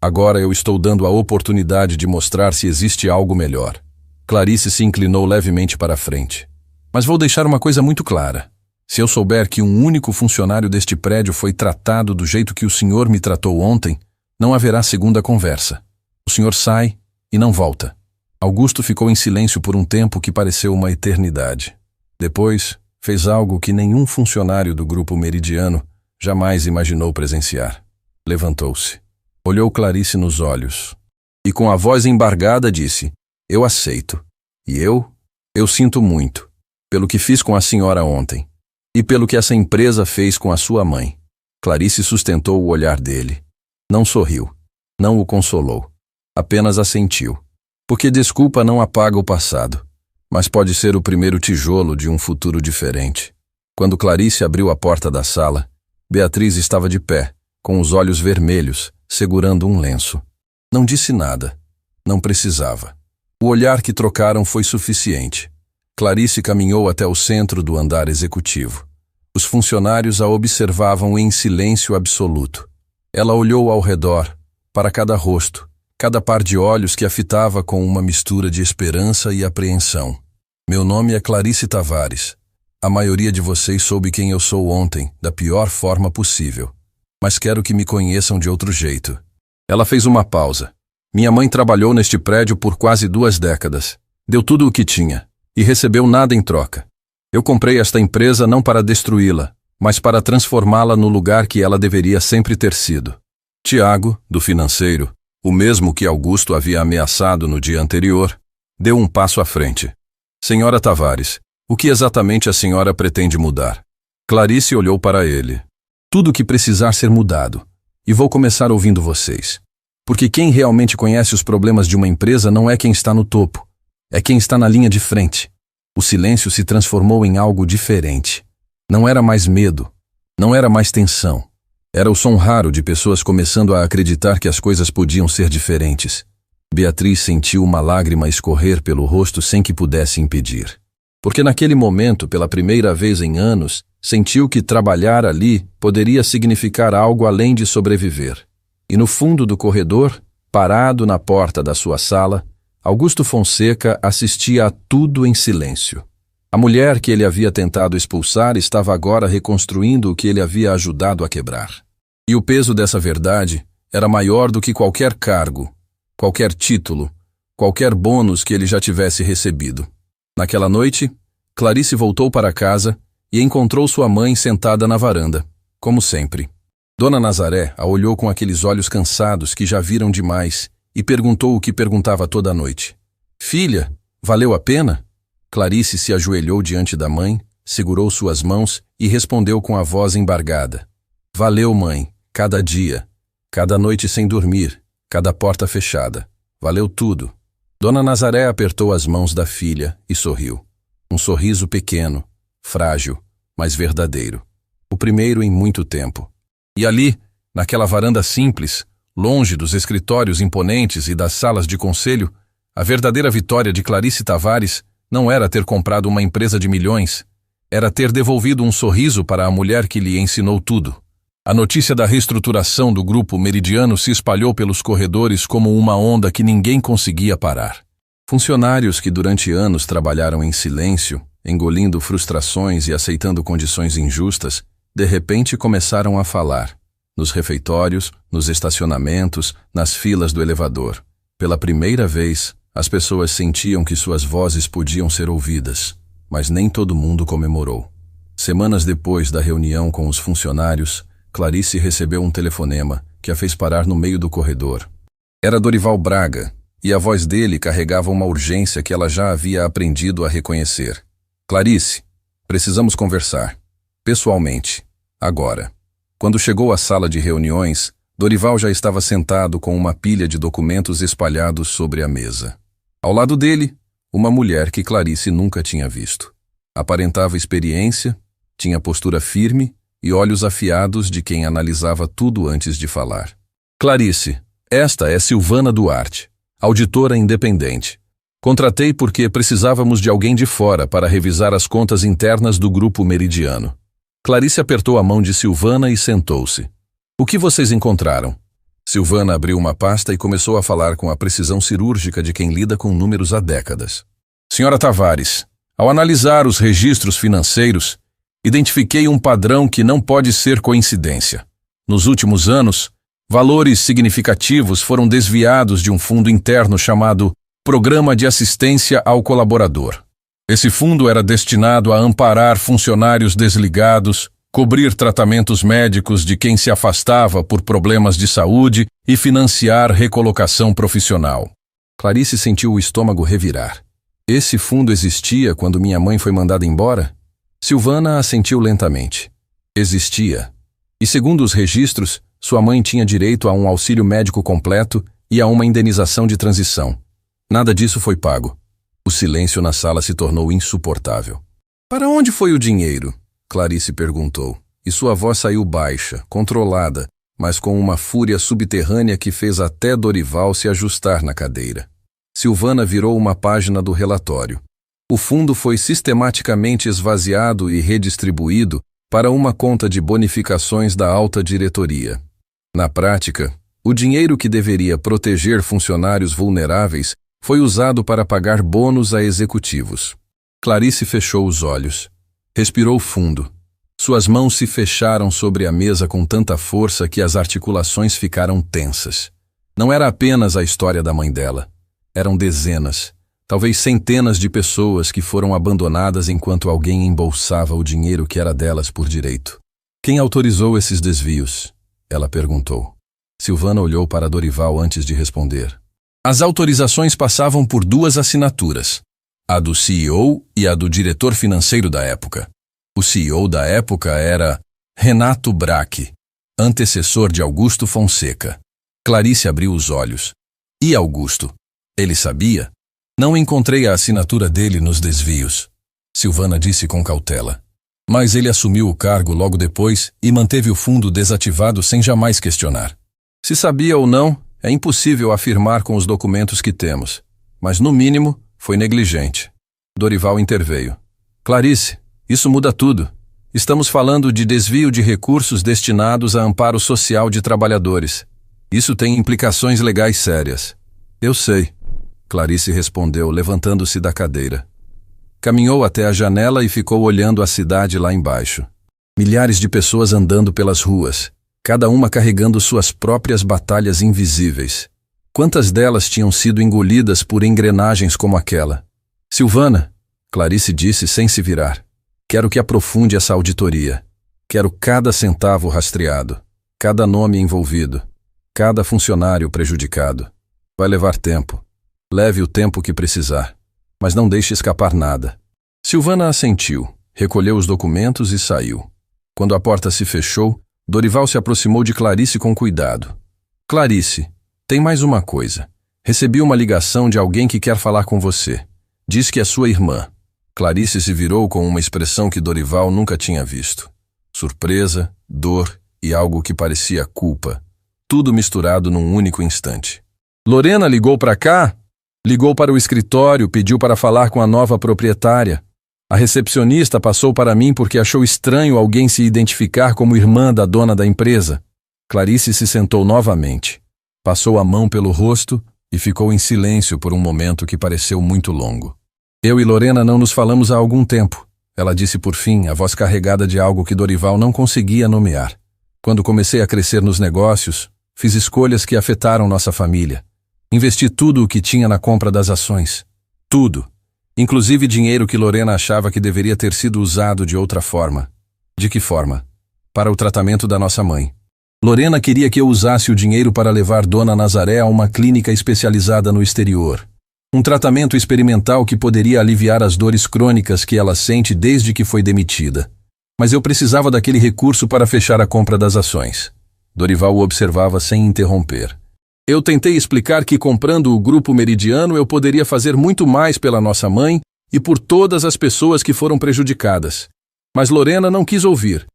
Agora eu estou dando a oportunidade de mostrar se existe algo melhor. Clarice se inclinou levemente para a frente. Mas vou deixar uma coisa muito clara. Se eu souber que um único funcionário deste prédio foi tratado do jeito que o senhor me tratou ontem, não haverá segunda conversa. O senhor sai e não volta. Augusto ficou em silêncio por um tempo que pareceu uma eternidade. Depois, fez algo que nenhum funcionário do Grupo Meridiano jamais imaginou presenciar. Levantou-se, olhou Clarice nos olhos e com a voz embargada disse: eu aceito. E eu sinto muito pelo que fiz com a senhora ontem e pelo que essa empresa fez com a sua mãe. Clarice sustentou o olhar dele. Não sorriu, não o consolou, apenas assentiu. Porque desculpa não apaga o passado, mas pode ser o primeiro tijolo de um futuro diferente. Quando Clarice abriu a porta da sala, Beatriz estava de pé, com os olhos vermelhos, segurando um lenço. Não disse nada, não precisava. O olhar que trocaram foi suficiente. Clarice caminhou até o centro do andar executivo. Os funcionários a observavam em silêncio absoluto. Ela olhou ao redor, para cada rosto, cada par de olhos que a fitava com uma mistura de esperança e apreensão. Meu nome é Clarice Tavares. A maioria de vocês soube quem eu sou ontem, da pior forma possível. Mas quero que me conheçam de outro jeito. Ela fez uma pausa. Minha mãe trabalhou neste prédio por quase 2 décadas. Deu tudo o que tinha, e recebeu nada em troca. Eu comprei esta empresa não para destruí-la, mas para transformá-la no lugar que ela deveria sempre ter sido. Tiago, do financeiro, o mesmo que Augusto havia ameaçado no dia anterior, deu um passo à frente. Senhora Tavares, o que exatamente a senhora pretende mudar? Clarice olhou para ele. Tudo o que precisar ser mudado. E vou começar ouvindo vocês. Porque quem realmente conhece os problemas de uma empresa não é quem está no topo. É quem está na linha de frente. O silêncio se transformou em algo diferente. Não era mais medo, não era mais tensão. Era o som raro de pessoas começando a acreditar que as coisas podiam ser diferentes. Beatriz sentiu uma lágrima escorrer pelo rosto sem que pudesse impedir. Porque naquele momento, pela primeira vez em anos, sentiu que trabalhar ali poderia significar algo além de sobreviver. E no fundo do corredor, parado na porta da sua sala, Augusto Fonseca assistia a tudo em silêncio. A mulher que ele havia tentado expulsar estava agora reconstruindo o que ele havia ajudado a quebrar. E o peso dessa verdade era maior do que qualquer cargo, qualquer título, qualquer bônus que ele já tivesse recebido. Naquela noite, Clarice voltou para casa e encontrou sua mãe sentada na varanda, como sempre. Dona Nazaré a olhou com aqueles olhos cansados que já viram demais e perguntou o que perguntava toda a noite. Filha, valeu a pena? Clarice se ajoelhou diante da mãe, segurou suas mãos e respondeu com a voz embargada. Valeu, mãe, cada dia, cada noite sem dormir, cada porta fechada. Valeu tudo. Dona Nazaré apertou as mãos da filha e sorriu. Um sorriso pequeno, frágil, mas verdadeiro. O primeiro em muito tempo. E ali, naquela varanda simples, longe dos escritórios imponentes e das salas de conselho, a verdadeira vitória de Clarice Tavares não era ter comprado uma empresa de milhões, era ter devolvido um sorriso para a mulher que lhe ensinou tudo. A notícia da reestruturação do Grupo Meridiano se espalhou pelos corredores como uma onda que ninguém conseguia parar. Funcionários que durante anos trabalharam em silêncio, engolindo frustrações e aceitando condições injustas, de repente começaram a falar. Nos refeitórios, nos estacionamentos, nas filas do elevador. Pela primeira vez, as pessoas sentiam que suas vozes podiam ser ouvidas, mas nem todo mundo comemorou. Semanas depois da reunião com os funcionários, Clarice recebeu um telefonema que a fez parar no meio do corredor. Era Dorival Braga, e a voz dele carregava uma urgência que ela já havia aprendido a reconhecer. Clarice, precisamos conversar. Pessoalmente. Agora. Quando chegou à sala de reuniões, Dorival já estava sentado com uma pilha de documentos espalhados sobre a mesa. Ao lado dele, uma mulher que Clarice nunca tinha visto. Aparentava experiência, tinha postura firme e olhos afiados de quem analisava tudo antes de falar. Clarice, esta é Silvana Duarte, auditora independente. Contratei porque precisávamos de alguém de fora para revisar as contas internas do Grupo Meridiano. Clarice apertou a mão de Silvana e sentou-se. O que vocês encontraram? Silvana abriu uma pasta e começou a falar com a precisão cirúrgica de quem lida com números há décadas. Senhora Tavares, ao analisar os registros financeiros, identifiquei um padrão que não pode ser coincidência. Nos últimos anos, valores significativos foram desviados de um fundo interno chamado Programa de Assistência ao Colaborador. Esse fundo era destinado a amparar funcionários desligados, cobrir tratamentos médicos de quem se afastava por problemas de saúde e financiar recolocação profissional. Clarice sentiu o estômago revirar. Esse fundo existia quando minha mãe foi mandada embora? Silvana assentiu lentamente. Existia. E segundo os registros, sua mãe tinha direito a um auxílio médico completo e a uma indenização de transição. Nada disso foi pago. O silêncio na sala se tornou insuportável. Para onde foi o dinheiro? Clarice perguntou, e sua voz saiu baixa, controlada, mas com uma fúria subterrânea que fez até Dorival se ajustar na cadeira. Silvana virou uma página do relatório. O fundo foi sistematicamente esvaziado e redistribuído para uma conta de bonificações da alta diretoria. Na prática, o dinheiro que deveria proteger funcionários vulneráveis foi usado para pagar bônus a executivos. Clarice fechou os olhos. Respirou fundo. Suas mãos se fecharam sobre a mesa com tanta força que as articulações ficaram tensas. Não era apenas a história da mãe dela. Eram dezenas, talvez centenas de pessoas que foram abandonadas enquanto alguém embolsava o dinheiro que era delas por direito. Quem autorizou esses desvios? Ela perguntou. Silvana olhou para Dorival antes de responder. As autorizações passavam por duas assinaturas, a do CEO e a do diretor financeiro da época. O CEO da época era Renato Braque, antecessor de Augusto Fonseca. Clarice abriu os olhos. E Augusto? Ele sabia? Não encontrei a assinatura dele nos desvios, Silvana disse com cautela. Mas ele assumiu o cargo logo depois e manteve o fundo desativado sem jamais questionar. Se sabia ou não, é impossível afirmar com os documentos que temos, mas no mínimo foi negligente. Dorival interveio. Clarice, isso muda tudo. Estamos falando de desvio de recursos destinados a amparo social de trabalhadores. Isso tem implicações legais sérias. Eu sei, Clarice respondeu, levantando-se da cadeira. Caminhou até a janela e ficou olhando a cidade lá embaixo. Milhares de pessoas andando pelas ruas, cada uma carregando suas próprias batalhas invisíveis. Quantas delas tinham sido engolidas por engrenagens como aquela? Silvana, Clarice disse sem se virar. Quero que aprofunde essa auditoria. Quero cada centavo rastreado, cada nome envolvido, cada funcionário prejudicado. Vai levar tempo. Leve o tempo que precisar, mas não deixe escapar nada. Silvana assentiu, recolheu os documentos e saiu. Quando a porta se fechou, Dorival se aproximou de Clarice com cuidado. Clarice, tem mais uma coisa. Recebi uma ligação de alguém que quer falar com você. Diz que é sua irmã. Clarice se virou com uma expressão que Dorival nunca tinha visto. Surpresa, dor e algo que parecia culpa. tudo misturado num único instante. Lorena ligou para cá? Ligou para o escritório, pediu para falar com a nova proprietária. A recepcionista passou para mim porque achou estranho alguém se identificar como irmã da dona da empresa. Clarice se sentou novamente, passou a mão pelo rosto e ficou em silêncio por um momento que pareceu muito longo. Eu e Lorena não nos falamos há algum tempo. Ela disse por fim, a voz carregada de algo que Dorival não conseguia nomear. Quando comecei a crescer nos negócios, fiz escolhas que afetaram nossa família. Investi tudo o que tinha na compra das ações. Tudo. Inclusive dinheiro que Lorena achava que deveria ter sido usado de outra forma. De que forma? Para o tratamento da nossa mãe. Lorena queria que eu usasse o dinheiro para levar Dona Nazaré a uma clínica especializada no exterior. Um tratamento experimental que poderia aliviar as dores crônicas que ela sente desde que foi demitida. Mas eu precisava daquele recurso para fechar a compra das ações. Dorival o observava sem interromper. Eu tentei explicar que comprando o Grupo Meridiano eu poderia fazer muito mais pela nossa mãe e por todas as pessoas que foram prejudicadas. Mas Lorena não quis ouvir.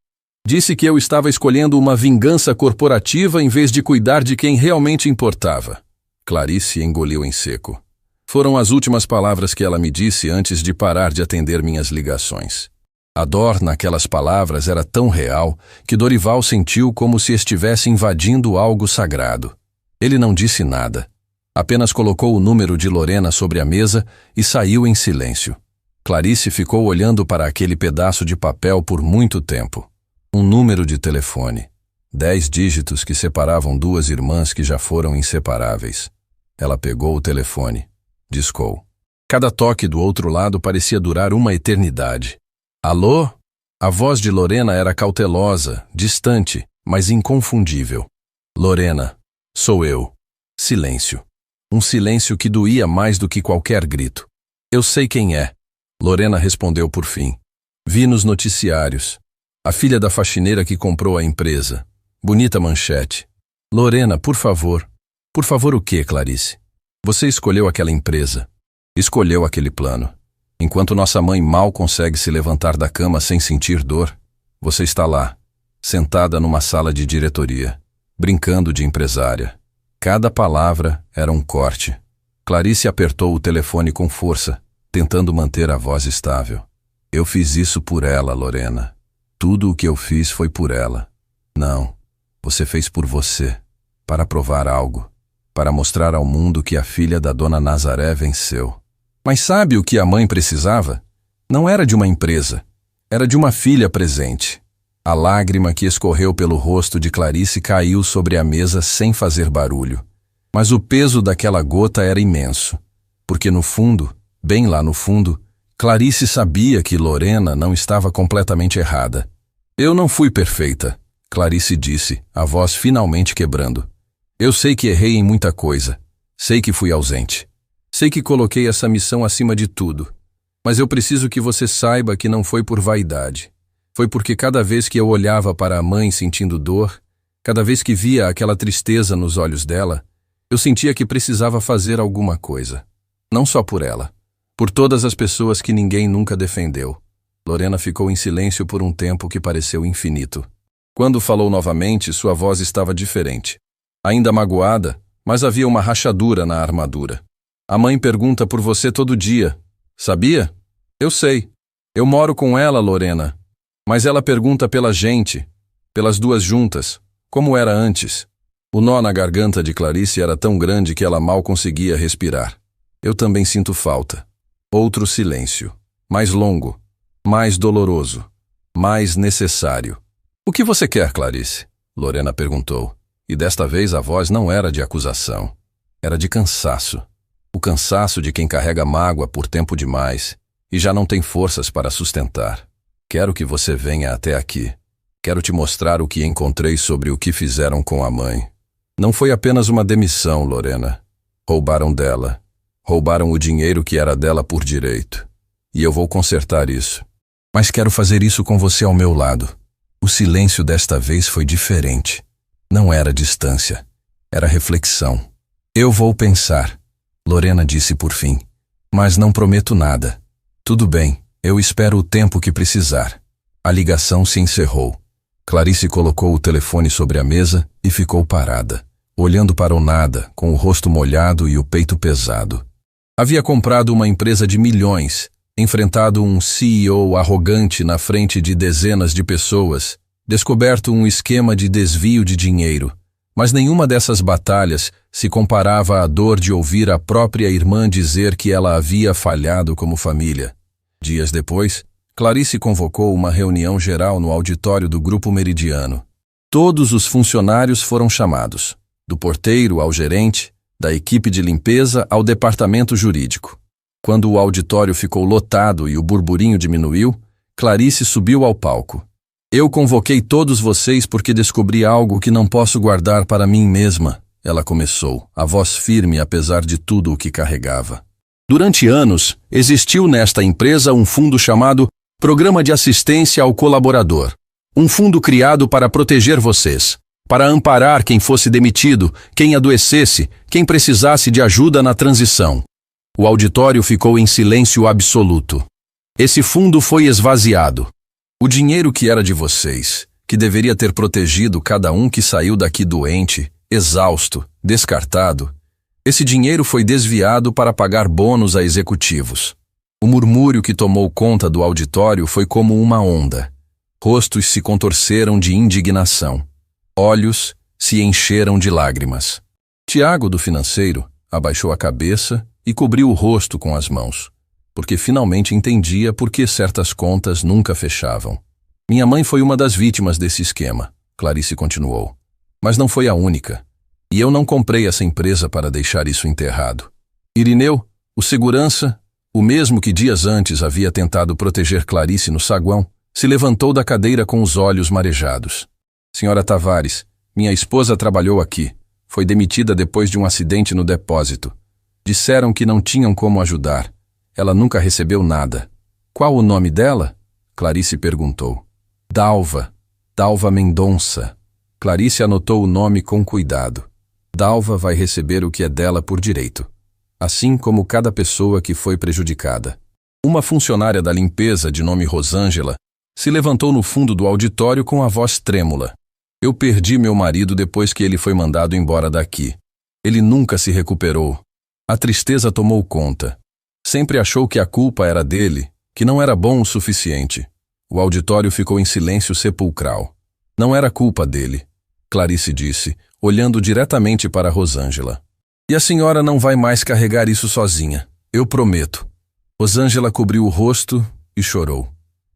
Disse que eu estava escolhendo uma vingança corporativa em vez de cuidar de quem realmente importava. Clarice engoliu em seco. Foram as últimas palavras que ela me disse antes de parar de atender minhas ligações. A dor naquelas palavras era tão real que Dorival sentiu como se estivesse invadindo algo sagrado. Ele não disse nada. Apenas colocou o número de Lorena sobre a mesa e saiu em silêncio. Clarice ficou olhando para aquele pedaço de papel por muito tempo. Um número de telefone. 10 dígitos que separavam duas irmãs que já foram inseparáveis. Ela pegou o telefone. Discou. Cada toque do outro lado parecia durar uma eternidade. Alô? A voz de Lorena era cautelosa, distante, mas inconfundível. Lorena, sou eu. Silêncio. Um silêncio que doía mais do que qualquer grito. Eu sei quem é. Lorena respondeu por fim. Vi nos noticiários. A filha da faxineira que comprou a empresa. Bonita manchete. Lorena, por favor. Por favor o quê, Clarice? Você escolheu aquela empresa. Escolheu aquele plano. Enquanto nossa mãe mal consegue se levantar da cama sem sentir dor, você está lá, sentada numa sala de diretoria, brincando de empresária. Cada palavra era um corte. Clarice apertou o telefone com força, tentando manter a voz estável. Eu fiz isso por ela, Lorena. Tudo o que eu fiz foi por ela. Não, você fez por você, para provar algo, para mostrar ao mundo que a filha da Dona Nazaré venceu. Mas sabe o que a mãe precisava? Não era de uma empresa, era de uma filha presente. A lágrima que escorreu pelo rosto de Clarice caiu sobre a mesa sem fazer barulho. Mas o peso daquela gota era imenso, porque no fundo, bem lá no fundo, Clarice sabia que Lorena não estava completamente errada. Eu não fui perfeita, Clarice disse, a voz finalmente quebrando. Eu sei que errei em muita coisa. Sei que fui ausente. Sei que coloquei essa missão acima de tudo. Mas eu preciso que você saiba que não foi por vaidade. Foi porque cada vez que eu olhava para a mãe sentindo dor, cada vez que via aquela tristeza nos olhos dela, eu sentia que precisava fazer alguma coisa. Não só por ela. Por todas as pessoas que ninguém nunca defendeu. Lorena ficou em silêncio por um tempo que pareceu infinito. Quando falou novamente, sua voz estava diferente. Ainda magoada, mas havia uma rachadura na armadura. A mãe pergunta por você todo dia. Sabia? Eu sei. Eu moro com ela, Lorena. Mas ela pergunta pela gente, pelas duas juntas, como era antes. O nó na garganta de Clarice era tão grande que ela mal conseguia respirar. Eu também sinto falta. Outro silêncio. Mais longo. Mais doloroso. Mais necessário. O que você quer, Clarice? Lorena perguntou. E desta vez a voz não era de acusação. Era de cansaço. O cansaço de quem carrega mágoa por tempo demais e já não tem forças para sustentar. Quero que você venha até aqui. Quero te mostrar o que encontrei sobre o que fizeram com a mãe. Não foi apenas uma demissão, Lorena. Roubaram dela. Roubaram o dinheiro que era dela por direito. E eu vou consertar isso. Mas quero fazer isso com você ao meu lado. O silêncio desta vez foi diferente. Não era distância. Era reflexão. Eu vou pensar, Lorena disse por fim. Mas não prometo nada. Tudo bem, eu espero o tempo que precisar. A ligação se encerrou. Clarice colocou o telefone sobre a mesa e ficou parada, olhando para o nada, com o rosto molhado e o peito pesado. Havia comprado uma empresa de milhões, enfrentado um CEO arrogante na frente de dezenas de pessoas, descoberto um esquema de desvio de dinheiro, mas nenhuma dessas batalhas se comparava à dor de ouvir a própria irmã dizer que ela havia falhado como família. Dias depois, Clarice convocou uma reunião geral no auditório do Grupo Meridiano. Todos os funcionários foram chamados, do porteiro ao gerente, da equipe de limpeza ao departamento jurídico. Quando o auditório ficou lotado e o burburinho diminuiu, Clarice subiu ao palco. Eu convoquei todos vocês porque descobri algo que não posso guardar para mim mesma, ela começou, a voz firme apesar de tudo o que carregava. Durante anos, existiu nesta empresa um fundo chamado Programa de Assistência ao Colaborador. Um fundo criado para proteger vocês, para amparar quem fosse demitido, quem adoecesse, quem precisasse de ajuda na transição. O auditório ficou em silêncio absoluto. Esse fundo foi esvaziado. O dinheiro que era de vocês, que deveria ter protegido cada um que saiu daqui doente, exausto, descartado, esse dinheiro foi desviado para pagar bônus a executivos. O murmúrio que tomou conta do auditório foi como uma onda. Rostos se contorceram de indignação. Olhos se encheram de lágrimas. Tiago, do financeiro, abaixou a cabeça e cobriu o rosto com as mãos, porque finalmente entendia por que certas contas nunca fechavam. Minha mãe foi uma das vítimas desse esquema, Clarice continuou. Mas não foi a única. E eu não comprei essa empresa para deixar isso enterrado. Irineu, o segurança, o mesmo que dias antes havia tentado proteger Clarice no saguão, se levantou da cadeira com os olhos marejados. Senhora Tavares, minha esposa trabalhou aqui. Foi demitida depois de um acidente no depósito. Disseram que não tinham como ajudar. Ela nunca recebeu nada. Qual o nome dela? Clarice perguntou. Dalva. Dalva Mendonça. Clarice anotou o nome com cuidado. Dalva vai receber o que é dela por direito, assim como cada pessoa que foi prejudicada. Uma funcionária da limpeza de nome Rosângela se levantou no fundo do auditório com a voz trêmula. Eu perdi meu marido depois que ele foi mandado embora daqui. Ele nunca se recuperou. A tristeza tomou conta. Sempre achou que a culpa era dele, que não era bom o suficiente. O auditório ficou em silêncio sepulcral. Não era culpa dele, Clarice disse, olhando diretamente para Rosângela. E a senhora não vai mais carregar isso sozinha, eu prometo. Rosângela cobriu o rosto e chorou.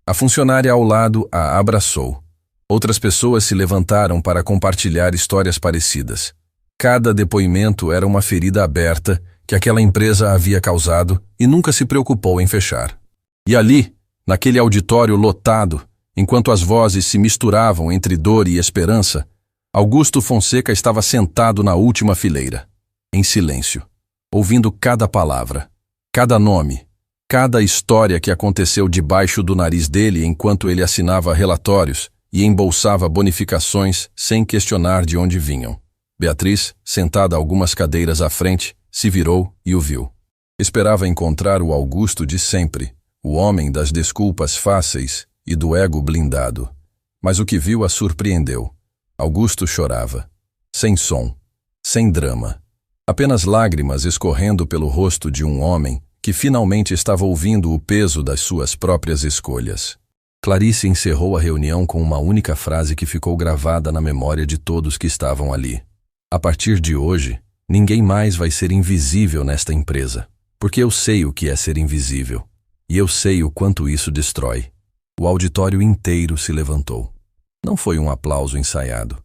A funcionária ao lado a abraçou. Outras pessoas se levantaram para compartilhar histórias parecidas. Cada depoimento era uma ferida aberta que aquela empresa havia causado e nunca se preocupou em fechar. E ali, naquele auditório lotado, enquanto as vozes se misturavam entre dor e esperança, Augusto Fonseca estava sentado na última fileira, em silêncio, ouvindo cada palavra, cada nome, cada história que aconteceu debaixo do nariz dele enquanto ele assinava relatórios e embolsava bonificações sem questionar de onde vinham. Beatriz, sentada algumas cadeiras à frente, se virou e o viu. Esperava encontrar o Augusto de sempre, o homem das desculpas fáceis e do ego blindado. Mas o que viu a surpreendeu. Augusto chorava, sem som, sem drama. Apenas lágrimas escorrendo pelo rosto de um homem que finalmente estava ouvindo o peso das suas próprias escolhas. Clarice encerrou a reunião com uma única frase que ficou gravada na memória de todos que estavam ali. A partir de hoje, ninguém mais vai ser invisível nesta empresa, porque eu sei o que é ser invisível, e eu sei o quanto isso destrói. O auditório inteiro se levantou. Não foi um aplauso ensaiado.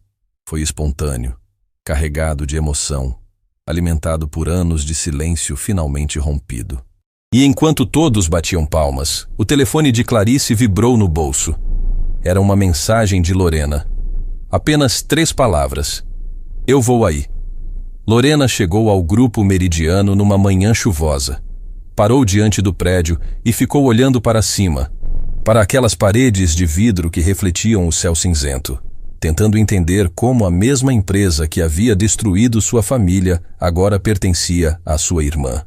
Foi espontâneo, carregado de emoção, alimentado por anos de silêncio finalmente rompido. E enquanto todos batiam palmas, o telefone de Clarice vibrou no bolso. Era uma mensagem de Lorena. Apenas 3 palavras. Eu vou aí. Lorena chegou ao Grupo Meridiano numa manhã chuvosa. Parou diante do prédio e ficou olhando para cima, para aquelas paredes de vidro que refletiam o céu cinzento, tentando entender como a mesma empresa que havia destruído sua família agora pertencia à sua irmã.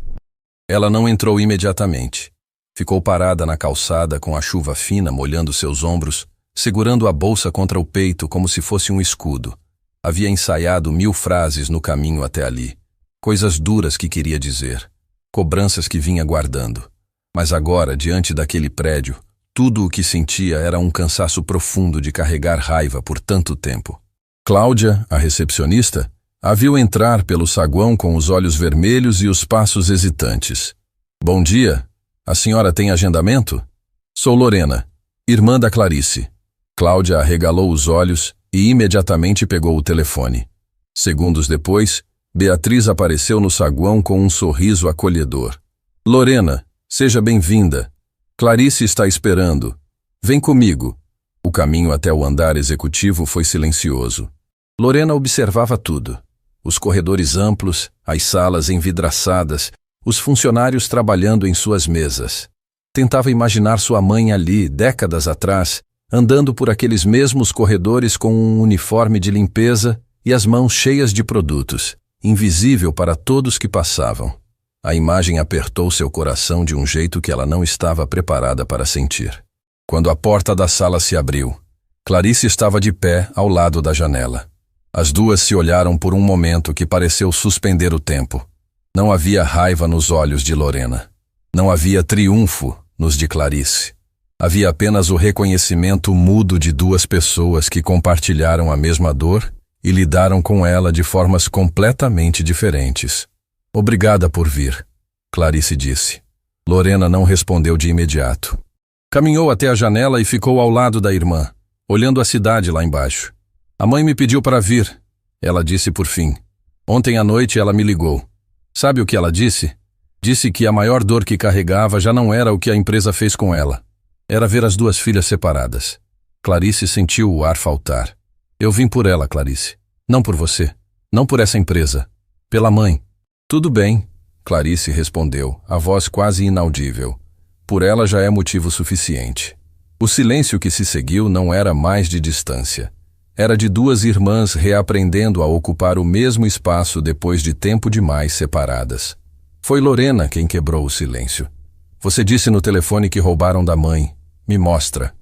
Ela não entrou imediatamente. Ficou parada na calçada com a chuva fina molhando seus ombros, segurando a bolsa contra o peito como se fosse um escudo. Havia ensaiado 1000 frases no caminho até ali. Coisas duras que queria dizer. Cobranças que vinha guardando. Mas agora, diante daquele prédio, tudo o que sentia era um cansaço profundo de carregar raiva por tanto tempo. Cláudia, a recepcionista, a viu entrar pelo saguão com os olhos vermelhos e os passos hesitantes. Bom dia. A senhora tem agendamento? Sou Lorena, irmã da Clarice. Cláudia arregalou os olhos e imediatamente pegou o telefone. Segundos depois, Beatriz apareceu no saguão com um sorriso acolhedor. Lorena, seja bem-vinda. Clarice está esperando. Vem comigo. O caminho até o andar executivo foi silencioso. Lorena observava tudo. Os corredores amplos, as salas envidraçadas, os funcionários trabalhando em suas mesas. Tentava imaginar sua mãe ali, décadas atrás, andando por aqueles mesmos corredores com um uniforme de limpeza e as mãos cheias de produtos, invisível para todos que passavam. A imagem apertou seu coração de um jeito que ela não estava preparada para sentir. Quando a porta da sala se abriu, Clarice estava de pé ao lado da janela. As duas se olharam por um momento que pareceu suspender o tempo. Não havia raiva nos olhos de Lorena. Não havia triunfo nos de Clarice. Havia apenas o reconhecimento mudo de duas pessoas que compartilharam a mesma dor e lidaram com ela de formas completamente diferentes. Obrigada por vir, Clarice disse. Lorena não respondeu de imediato. Caminhou até a janela e ficou ao lado da irmã, olhando a cidade lá embaixo. A mãe me pediu para vir, ela disse por fim. Ontem à noite ela me ligou. Sabe o que ela disse? Disse que a maior dor que carregava já não era o que a empresa fez com ela. Era ver as duas filhas separadas. Clarice sentiu o ar faltar. Eu vim por ela, Clarice. Não por você. Não por essa empresa. Pela mãe. Tudo bem, Clarice respondeu, a voz quase inaudível. Por ela já é motivo suficiente. O silêncio que se seguiu não era mais de distância. Era de duas irmãs reaprendendo a ocupar o mesmo espaço depois de tempo demais separadas. Foi Lorena quem quebrou o silêncio. Você disse no telefone que roubaram da mãe. Me mostra.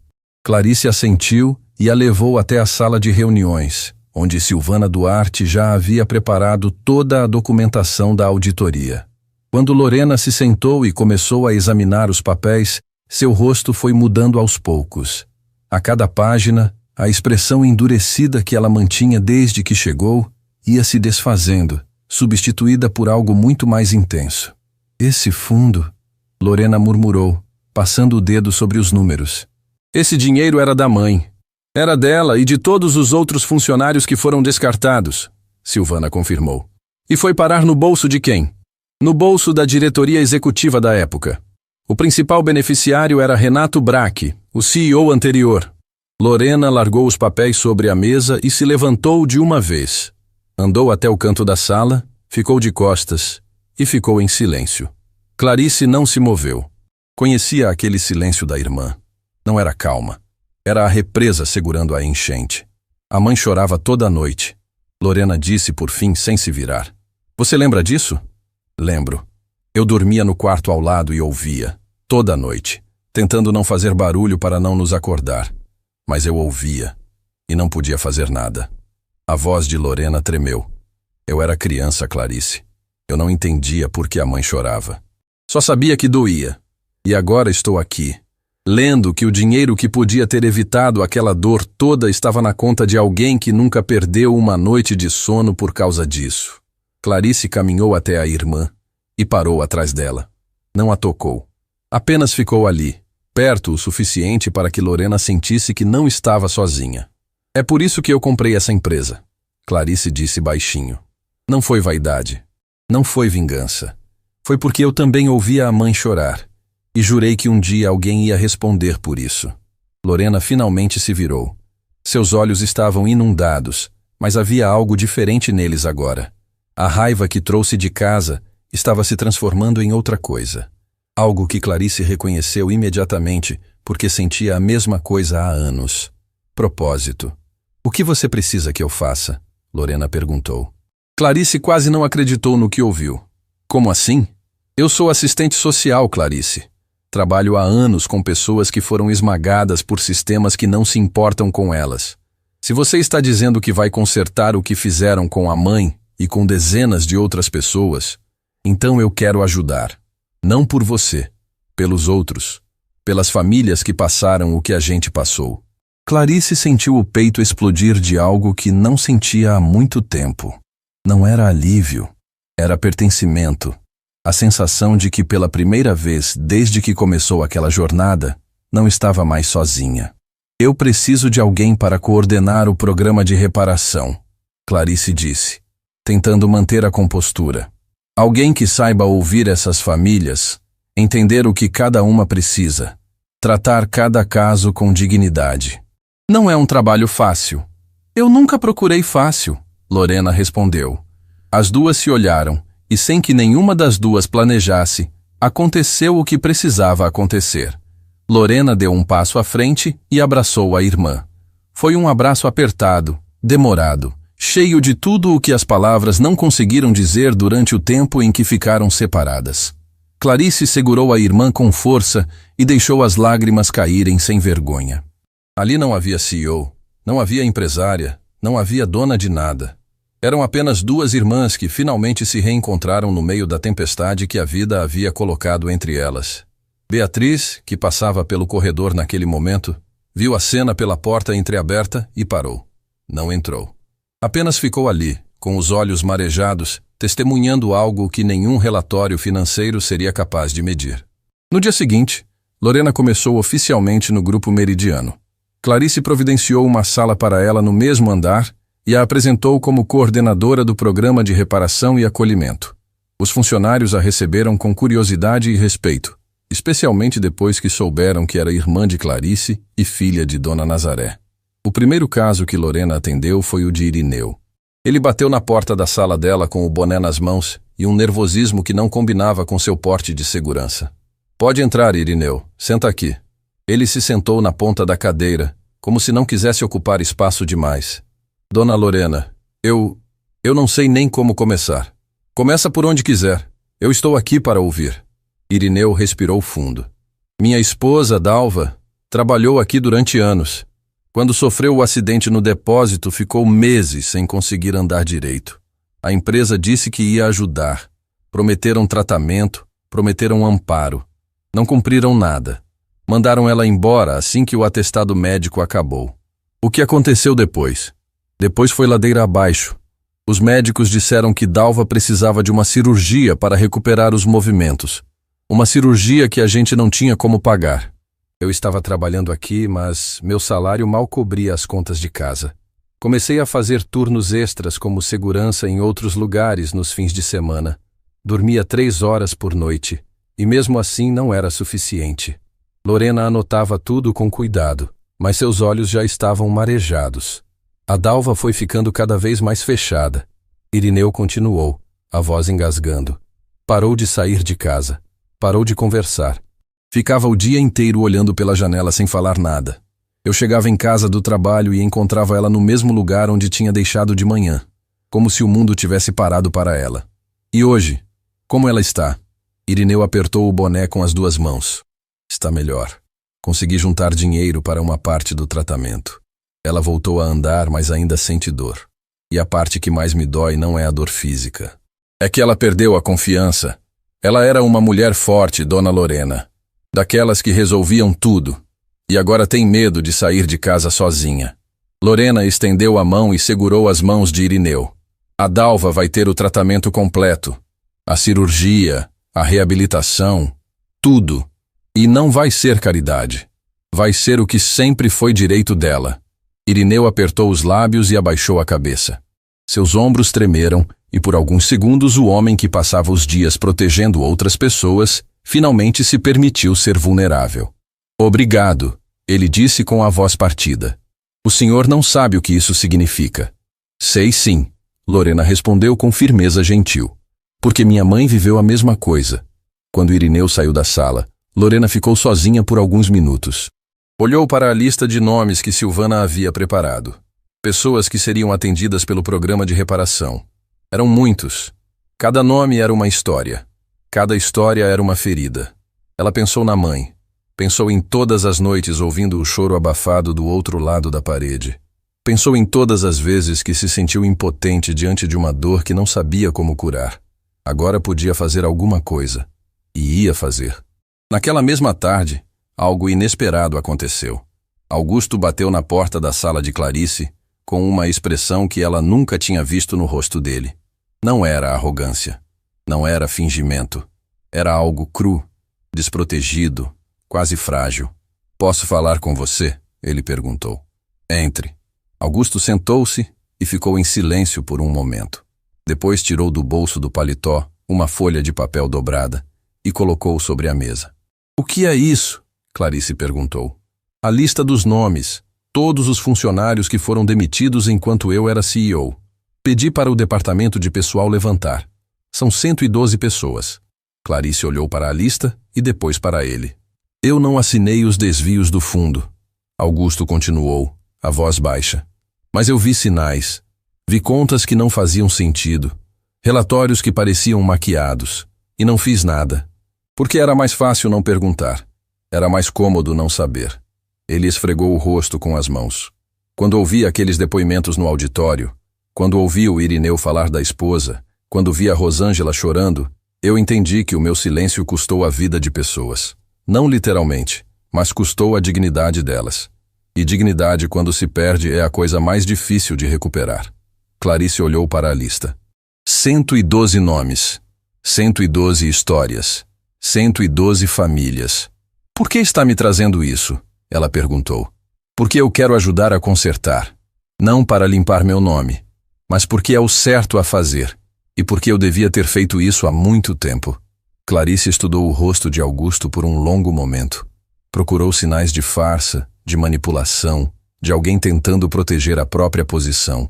Clarice assentiu e a levou até a sala de reuniões, onde Silvana Duarte já havia preparado toda a documentação da auditoria. Quando Lorena se sentou e começou a examinar os papéis, seu rosto foi mudando aos poucos. A cada página, a expressão endurecida que ela mantinha desde que chegou ia se desfazendo, substituída por algo muito mais intenso. Esse fundo, Lorena murmurou, passando o dedo sobre os números. Esse dinheiro era da mãe. Era dela e de todos os outros funcionários que foram descartados, Silvana confirmou. E foi parar no bolso de quem? No bolso da diretoria executiva da época. O principal beneficiário era Renato Braque, o CEO anterior. Lorena largou os papéis sobre a mesa e se levantou de uma vez. Andou até o canto da sala, ficou de costas e ficou em silêncio. Clarice não se moveu. Conhecia aquele silêncio da irmã. Não era calma. Era a represa segurando a enchente. A mãe chorava toda a noite. Lorena disse por fim sem se virar. Você lembra disso? Lembro. Eu dormia no quarto ao lado e ouvia, toda a noite, tentando não fazer barulho para não nos acordar. Mas eu ouvia, e não podia fazer nada. A voz de Lorena tremeu. Eu era criança, Clarice. Eu não entendia por que a mãe chorava. Só sabia que doía. E agora estou aqui, lendo que o dinheiro que podia ter evitado aquela dor toda estava na conta de alguém que nunca perdeu uma noite de sono por causa disso. Clarice caminhou até a irmã e parou atrás dela. Não a tocou. Apenas ficou ali, perto o suficiente para que Lorena sentisse que não estava sozinha. É por isso que eu comprei essa empresa, Clarice disse baixinho. Não foi vaidade. Não foi vingança. Foi porque eu também ouvia a mãe chorar. E jurei que um dia alguém ia responder por isso. Lorena finalmente se virou. Seus olhos estavam inundados, mas havia algo diferente neles agora. A raiva que trouxe de casa estava se transformando em outra coisa. Algo que Clarice reconheceu imediatamente, porque sentia a mesma coisa há anos. Propósito. O que você precisa que eu faça? Lorena perguntou. Clarice quase não acreditou no que ouviu. Como assim? Eu sou assistente social, Clarice. Trabalho há anos com pessoas que foram esmagadas por sistemas que não se importam com elas. Se você está dizendo que vai consertar o que fizeram com a mãe e com dezenas de outras pessoas, então eu quero ajudar. Não por você, pelos outros, pelas famílias que passaram o que a gente passou. Clarice sentiu o peito explodir de algo que não sentia há muito tempo. Não era alívio, era pertencimento. A sensação de que pela primeira vez desde que começou aquela jornada, não estava mais sozinha. Eu preciso de alguém para coordenar o programa de reparação, Clarice disse, tentando manter a compostura. Alguém que saiba ouvir essas famílias, entender o que cada uma precisa, tratar cada caso com dignidade. Não é um trabalho fácil. Eu nunca procurei fácil, Lorena respondeu. As duas se olharam, e sem que nenhuma das duas planejasse, aconteceu o que precisava acontecer. Lorena deu um passo à frente e abraçou a irmã. Foi um abraço apertado, demorado, cheio de tudo o que as palavras não conseguiram dizer durante o tempo em que ficaram separadas. Clarice segurou a irmã com força e deixou as lágrimas caírem sem vergonha. Ali não havia CEO, não havia empresária, não havia dona de nada. Eram apenas duas irmãs que finalmente se reencontraram no meio da tempestade que a vida havia colocado entre elas. Beatriz, que passava pelo corredor naquele momento, viu a cena pela porta entreaberta e parou. Não entrou. Apenas ficou ali, com os olhos marejados, testemunhando algo que nenhum relatório financeiro seria capaz de medir. No dia seguinte, Lorena começou oficialmente no Grupo Meridiano. Clarice providenciou uma sala para ela no mesmo andar e a apresentou como coordenadora do programa de reparação e acolhimento. Os funcionários a receberam com curiosidade e respeito, especialmente depois que souberam que era irmã de Clarice e filha de Dona Nazaré. O primeiro caso que Lorena atendeu foi o de Irineu. Ele bateu na porta da sala dela com o boné nas mãos e um nervosismo que não combinava com seu porte de segurança. Pode entrar, Irineu. Senta aqui. Ele se sentou na ponta da cadeira, como se não quisesse ocupar espaço demais. Dona Lorena, eu não sei nem como começar. Começa por onde quiser. Eu estou aqui para ouvir. Irineu respirou fundo. Minha esposa, Dalva, trabalhou aqui durante anos. Quando sofreu o acidente no depósito, ficou meses sem conseguir andar direito. A empresa disse que ia ajudar. Prometeram tratamento, prometeram amparo. Não cumpriram nada. Mandaram ela embora assim que o atestado médico acabou. O que aconteceu depois? Depois foi ladeira abaixo. Os médicos disseram que Dalva precisava de uma cirurgia para recuperar os movimentos. Uma cirurgia que a gente não tinha como pagar. Eu estava trabalhando aqui, mas meu salário mal cobria as contas de casa. Comecei a fazer turnos extras como segurança em outros lugares nos fins de semana. Dormia 3 horas por noite, e mesmo assim não era suficiente. Lorena anotava tudo com cuidado, mas seus olhos já estavam marejados. A Dalva foi ficando cada vez mais fechada. Irineu continuou, a voz engasgando. Parou de sair de casa. Parou de conversar. Ficava o dia inteiro olhando pela janela sem falar nada. Eu chegava em casa do trabalho e encontrava ela no mesmo lugar onde tinha deixado de manhã, como se o mundo tivesse parado para ela. E hoje, como ela está? Irineu apertou o boné com as 2 mãos. Está melhor. Consegui juntar dinheiro para uma parte do tratamento. Ela voltou a andar, mas ainda sente dor. E a parte que mais me dói não é a dor física. É que ela perdeu a confiança. Ela era uma mulher forte, Dona Lorena. Daquelas que resolviam tudo. E agora tem medo de sair de casa sozinha. Lorena estendeu a mão e segurou as mãos de Irineu. A Dalva vai ter o tratamento completo. A cirurgia, a reabilitação, tudo. E não vai ser caridade. Vai ser o que sempre foi direito dela. Irineu apertou os lábios e abaixou a cabeça. Seus ombros tremeram e por alguns segundos o homem que passava os dias protegendo outras pessoas finalmente se permitiu ser vulnerável. Obrigado, ele disse com a voz partida. O senhor não sabe o que isso significa. Sei sim, Lorena respondeu com firmeza gentil. Porque minha mãe viveu a mesma coisa. Quando Irineu saiu da sala, Lorena ficou sozinha por alguns minutos. Olhou para a lista de nomes que Silvana havia preparado. Pessoas que seriam atendidas pelo programa de reparação. Eram muitos. Cada nome era uma história. Cada história era uma ferida. Ela pensou na mãe. Pensou em todas as noites ouvindo o choro abafado do outro lado da parede. Pensou em todas as vezes que se sentiu impotente diante de uma dor que não sabia como curar. Agora podia fazer alguma coisa. E ia fazer. Naquela mesma tarde, algo inesperado aconteceu. Augusto bateu na porta da sala de Clarice com uma expressão que ela nunca tinha visto no rosto dele. Não era arrogância. Não era fingimento. Era algo cru, desprotegido, quase frágil. "Posso falar com você?" ele perguntou. "Entre." Augusto sentou-se e ficou em silêncio por um momento. Depois tirou do bolso do paletó uma folha de papel dobrada e colocou sobre a mesa. "O que é isso?" Clarice perguntou. "A lista dos nomes, todos os funcionários que foram demitidos enquanto eu era CEO. Pedi para o departamento de pessoal levantar. São 112 pessoas." Clarice olhou para a lista e depois para ele. "Eu não assinei os desvios do fundo." Augusto continuou, a voz baixa. "Mas eu vi sinais. Vi contas que não faziam sentido. Relatórios que pareciam maquiados. E não fiz nada. Porque era mais fácil não perguntar. Era mais cômodo não saber." Ele esfregou o rosto com as mãos. Quando ouvi aqueles depoimentos no auditório, quando ouvi o Irineu falar da esposa, quando vi a Rosângela chorando, eu entendi que o meu silêncio custou a vida de pessoas. Não literalmente, mas custou a dignidade delas. E dignidade, quando se perde, é a coisa mais difícil de recuperar. Clarice olhou para a lista. 112 nomes. 112 histórias. 112 famílias. "Por que está me trazendo isso?" ela perguntou. "Porque eu quero ajudar a consertar. Não para limpar meu nome, mas porque é o certo a fazer. E porque eu devia ter feito isso há muito tempo." Clarice estudou o rosto de Augusto por um longo momento. Procurou sinais de farsa, de manipulação, de alguém tentando proteger a própria posição.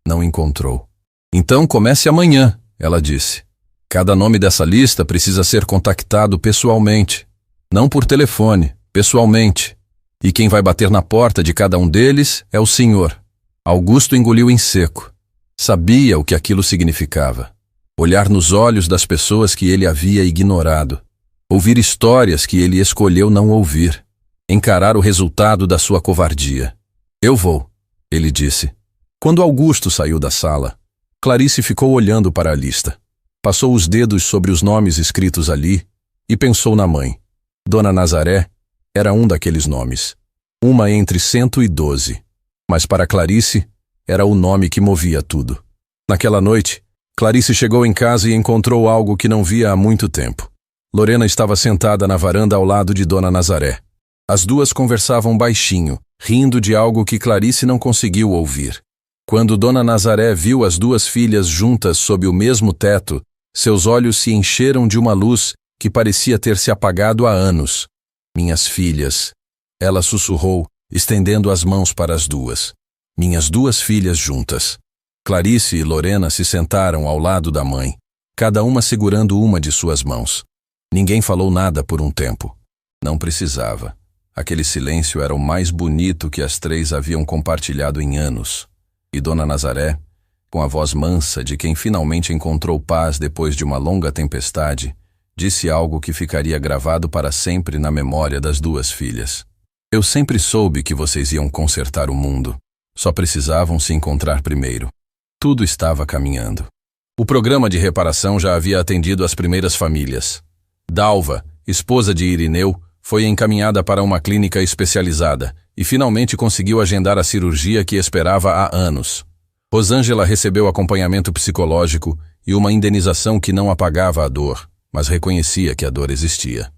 Não encontrou. "Então comece amanhã", ela disse. "Cada nome dessa lista precisa ser contactado pessoalmente. Não por telefone, pessoalmente. E quem vai bater na porta de cada um deles é o senhor." Augusto engoliu em seco. Sabia o que aquilo significava. Olhar nos olhos das pessoas que ele havia ignorado. Ouvir histórias que ele escolheu não ouvir. Encarar o resultado da sua covardia. "Eu vou", ele disse. Quando Augusto saiu da sala, Clarice ficou olhando para a lista. Passou os dedos sobre os nomes escritos ali e pensou na mãe. Dona Nazaré era um daqueles nomes. Uma entre 112. Mas para Clarice, era o nome que movia tudo. Naquela noite, Clarice chegou em casa e encontrou algo que não via há muito tempo. Lorena estava sentada na varanda ao lado de Dona Nazaré. As duas conversavam baixinho, rindo de algo que Clarice não conseguiu ouvir. Quando Dona Nazaré viu as duas filhas juntas sob o mesmo teto, seus olhos se encheram de uma luz que parecia ter se apagado há anos. "Minhas filhas", ela sussurrou, estendendo as mãos para as duas. "Minhas duas filhas juntas." Clarice e Lorena se sentaram ao lado da mãe, cada uma segurando uma de suas mãos. Ninguém falou nada por um tempo. Não precisava. Aquele silêncio era o mais bonito que as três haviam compartilhado em anos. E Dona Nazaré, com a voz mansa de quem finalmente encontrou paz depois de uma longa tempestade, disse algo que ficaria gravado para sempre na memória das duas filhas. "Eu sempre soube que vocês iam consertar o mundo. Só precisavam se encontrar primeiro." Tudo estava caminhando. O programa de reparação já havia atendido as primeiras famílias. Dalva, esposa de Irineu, foi encaminhada para uma clínica especializada e finalmente conseguiu agendar a cirurgia que esperava há anos. Rosângela recebeu acompanhamento psicológico e uma indenização que não apagava a dor, mas reconhecia que a dor existia.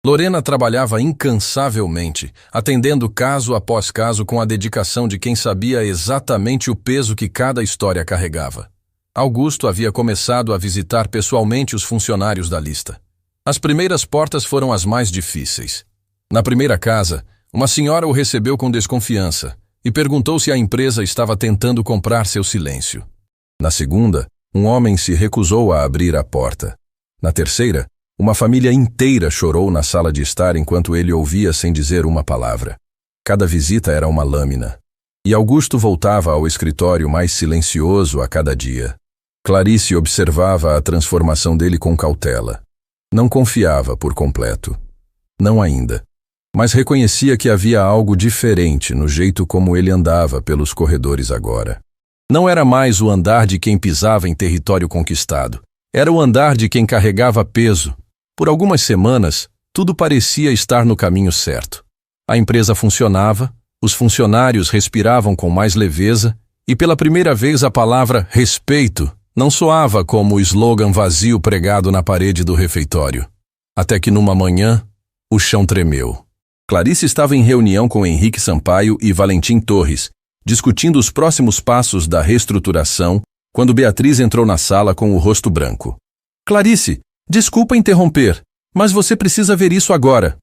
Lorena trabalhava incansavelmente, atendendo caso após caso com a dedicação de quem sabia exatamente o peso que cada história carregava. Augusto havia começado a visitar pessoalmente os funcionários da lista. As primeiras portas foram as mais difíceis. Na primeira casa, uma senhora o recebeu com desconfiança e perguntou se a empresa estava tentando comprar seu silêncio. Na segunda, um homem se recusou a abrir a porta. Na terceira, uma família inteira chorou na sala de estar enquanto ele ouvia sem dizer uma palavra. Cada visita era uma lâmina. E Augusto voltava ao escritório mais silencioso a cada dia. Clarice observava a transformação dele com cautela. Não confiava por completo. Não ainda. Mas reconhecia que havia algo diferente no jeito como ele andava pelos corredores agora. Não era mais o andar de quem pisava em território conquistado. Era o andar de quem carregava peso. Por algumas semanas, tudo parecia estar no caminho certo. A empresa funcionava, os funcionários respiravam com mais leveza e pela primeira vez a palavra respeito não soava como o slogan vazio pregado na parede do refeitório. Até que numa manhã, o chão tremeu. Clarice estava em reunião com Henrique Sampaio e Valentim Torres, discutindo os próximos passos da reestruturação, quando Beatriz entrou na sala com o rosto branco. Clarice, desculpa interromper, mas você precisa ver isso agora.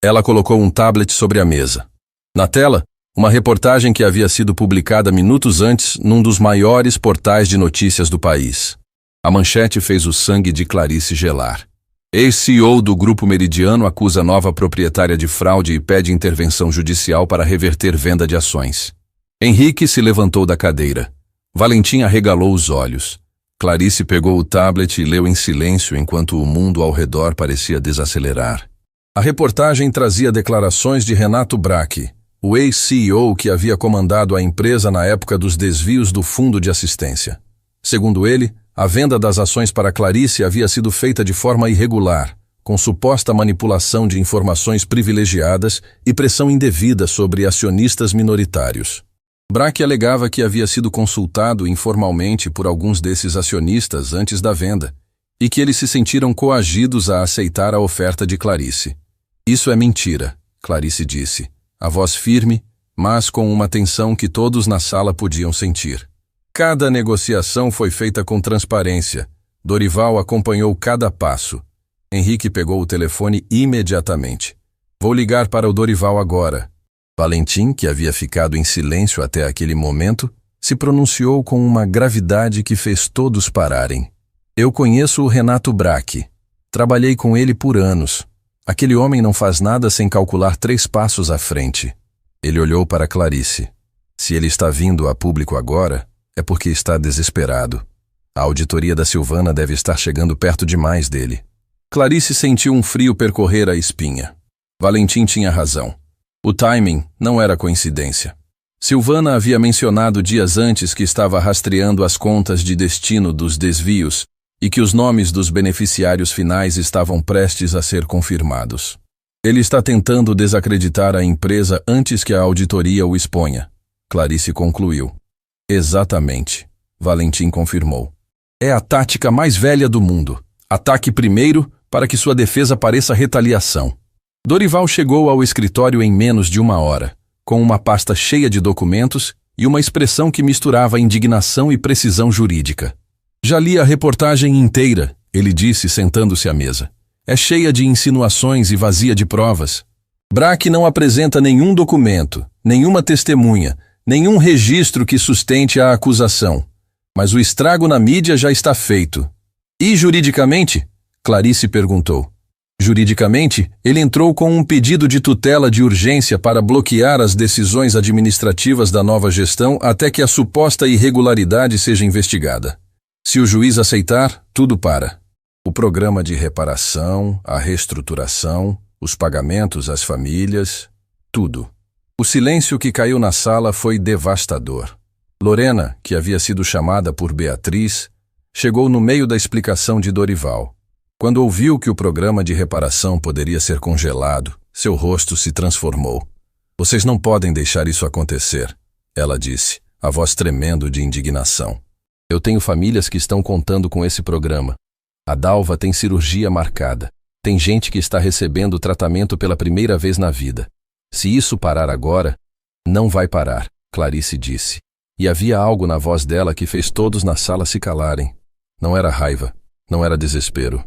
Ela colocou um tablet sobre a mesa. Na tela, uma reportagem que havia sido publicada minutos antes num dos maiores portais de notícias do país. A manchete fez o sangue de Clarice gelar. Ex-CEO do Grupo Meridiano acusa nova proprietária de fraude e pede intervenção judicial para reverter venda de ações. Henrique se levantou da cadeira. Valentim arregalou os olhos. Clarice pegou o tablet e leu em silêncio enquanto o mundo ao redor parecia desacelerar. A reportagem trazia declarações de Renato Brach, o ex-CEO que havia comandado a empresa na época dos desvios do fundo de assistência. Segundo ele, a venda das ações para Clarice havia sido feita de forma irregular, com suposta manipulação de informações privilegiadas e pressão indevida sobre acionistas minoritários. Brach alegava que havia sido consultado informalmente por alguns desses acionistas antes da venda e que eles se sentiram coagidos a aceitar a oferta de Clarice. Isso é mentira, Clarice disse, a voz firme, mas com uma tensão que todos na sala podiam sentir. Cada negociação foi feita com transparência. Dorival acompanhou cada passo. Henrique pegou o telefone imediatamente. Vou ligar para o Dorival agora. Valentim, que havia ficado em silêncio até aquele momento, se pronunciou com uma gravidade que fez todos pararem. Eu conheço o Renato Brach. Trabalhei com ele por anos. Aquele homem não faz nada sem calcular 3 passos à frente. Ele olhou para Clarice. Se ele está vindo a público agora, é porque está desesperado. A auditoria da Silvana deve estar chegando perto demais dele. Clarice sentiu um frio percorrer a espinha. Valentim tinha razão. O timing não era coincidência. Silvana havia mencionado dias antes que estava rastreando as contas de destino dos desvios e que os nomes dos beneficiários finais estavam prestes a ser confirmados. Ele está tentando desacreditar a empresa antes que a auditoria o exponha, Clarice concluiu. Exatamente, Valentim confirmou. É a tática mais velha do mundo. Ataque primeiro para que sua defesa pareça retaliação. Dorival chegou ao escritório em menos de 1 hora, com uma pasta cheia de documentos e uma expressão que misturava indignação e precisão jurídica. Já li a reportagem inteira, ele disse sentando-se à mesa. É cheia de insinuações e vazia de provas. Brach não apresenta nenhum documento, nenhuma testemunha, nenhum registro que sustente a acusação. Mas o estrago na mídia já está feito. E juridicamente? Clarice perguntou. Juridicamente, ele entrou com um pedido de tutela de urgência para bloquear as decisões administrativas da nova gestão até que a suposta irregularidade seja investigada. Se o juiz aceitar, tudo para. O programa de reparação, a reestruturação, os pagamentos às famílias, tudo. O silêncio que caiu na sala foi devastador. Lorena, que havia sido chamada por Beatriz, chegou no meio da explicação de Dorival. Quando ouviu que o programa de reparação poderia ser congelado, seu rosto se transformou. Vocês não podem deixar isso acontecer, ela disse, a voz tremendo de indignação. Eu tenho famílias que estão contando com esse programa. A Dalva tem cirurgia marcada. Tem gente que está recebendo tratamento pela primeira vez na vida. Se isso parar agora, não vai parar, Clarice disse. E havia algo na voz dela que fez todos na sala se calarem. Não era raiva, não era desespero.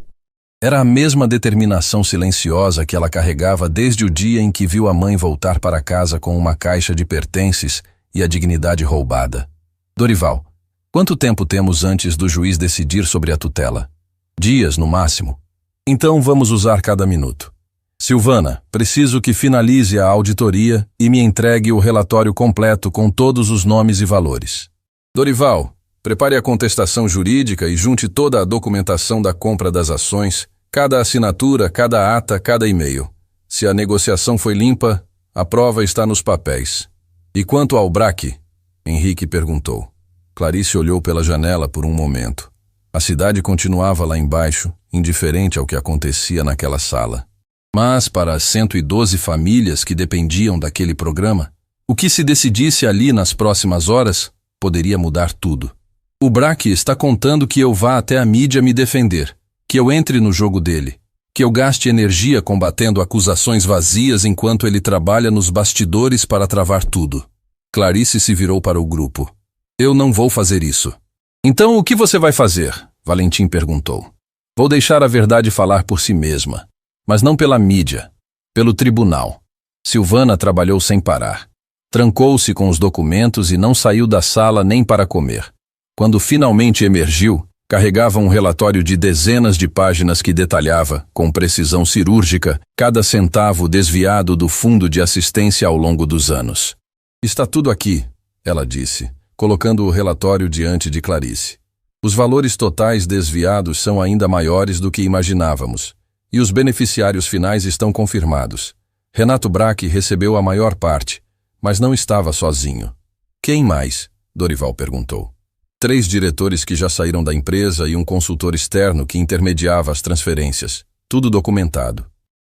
Era a mesma determinação silenciosa que ela carregava desde o dia em que viu a mãe voltar para casa com uma caixa de pertences e a dignidade roubada. Dorival, quanto tempo temos antes do juiz decidir sobre a tutela? Dias, no máximo. Então vamos usar cada minuto. Silvana, preciso que finalize a auditoria e me entregue o relatório completo com todos os nomes e valores. Dorival, prepare a contestação jurídica e junte toda a documentação da compra das ações, cada assinatura, cada ata, cada e-mail. Se a negociação foi limpa, a prova está nos papéis. E quanto ao Braque? Henrique perguntou. Clarice olhou pela janela por um momento. A cidade continuava lá embaixo, indiferente ao que acontecia naquela sala. Mas para as 112 famílias que dependiam daquele programa, o que se decidisse ali nas próximas horas poderia mudar tudo. O Braque está contando que eu vá até a mídia me defender, que eu entre no jogo dele, que eu gaste energia combatendo acusações vazias enquanto ele trabalha nos bastidores para travar tudo. Clarice se virou para o grupo. Eu não vou fazer isso. Então o que você vai fazer? Valentim perguntou. Vou deixar a verdade falar por si mesma, mas não pela mídia, pelo tribunal. Silvana trabalhou sem parar. Trancou-se com os documentos e não saiu da sala nem para comer. Quando finalmente emergiu, carregava um relatório de dezenas de páginas que detalhava, com precisão cirúrgica, cada centavo desviado do fundo de assistência ao longo dos anos. Está tudo aqui, ela disse, colocando o relatório diante de Clarice. Os valores totais desviados são ainda maiores do que imaginávamos, e os beneficiários finais estão confirmados. Renato Braque recebeu a maior parte, mas não estava sozinho. Quem mais? Dorival perguntou. 3 diretores que já saíram da empresa e um consultor externo que intermediava as transferências. Tudo documentado.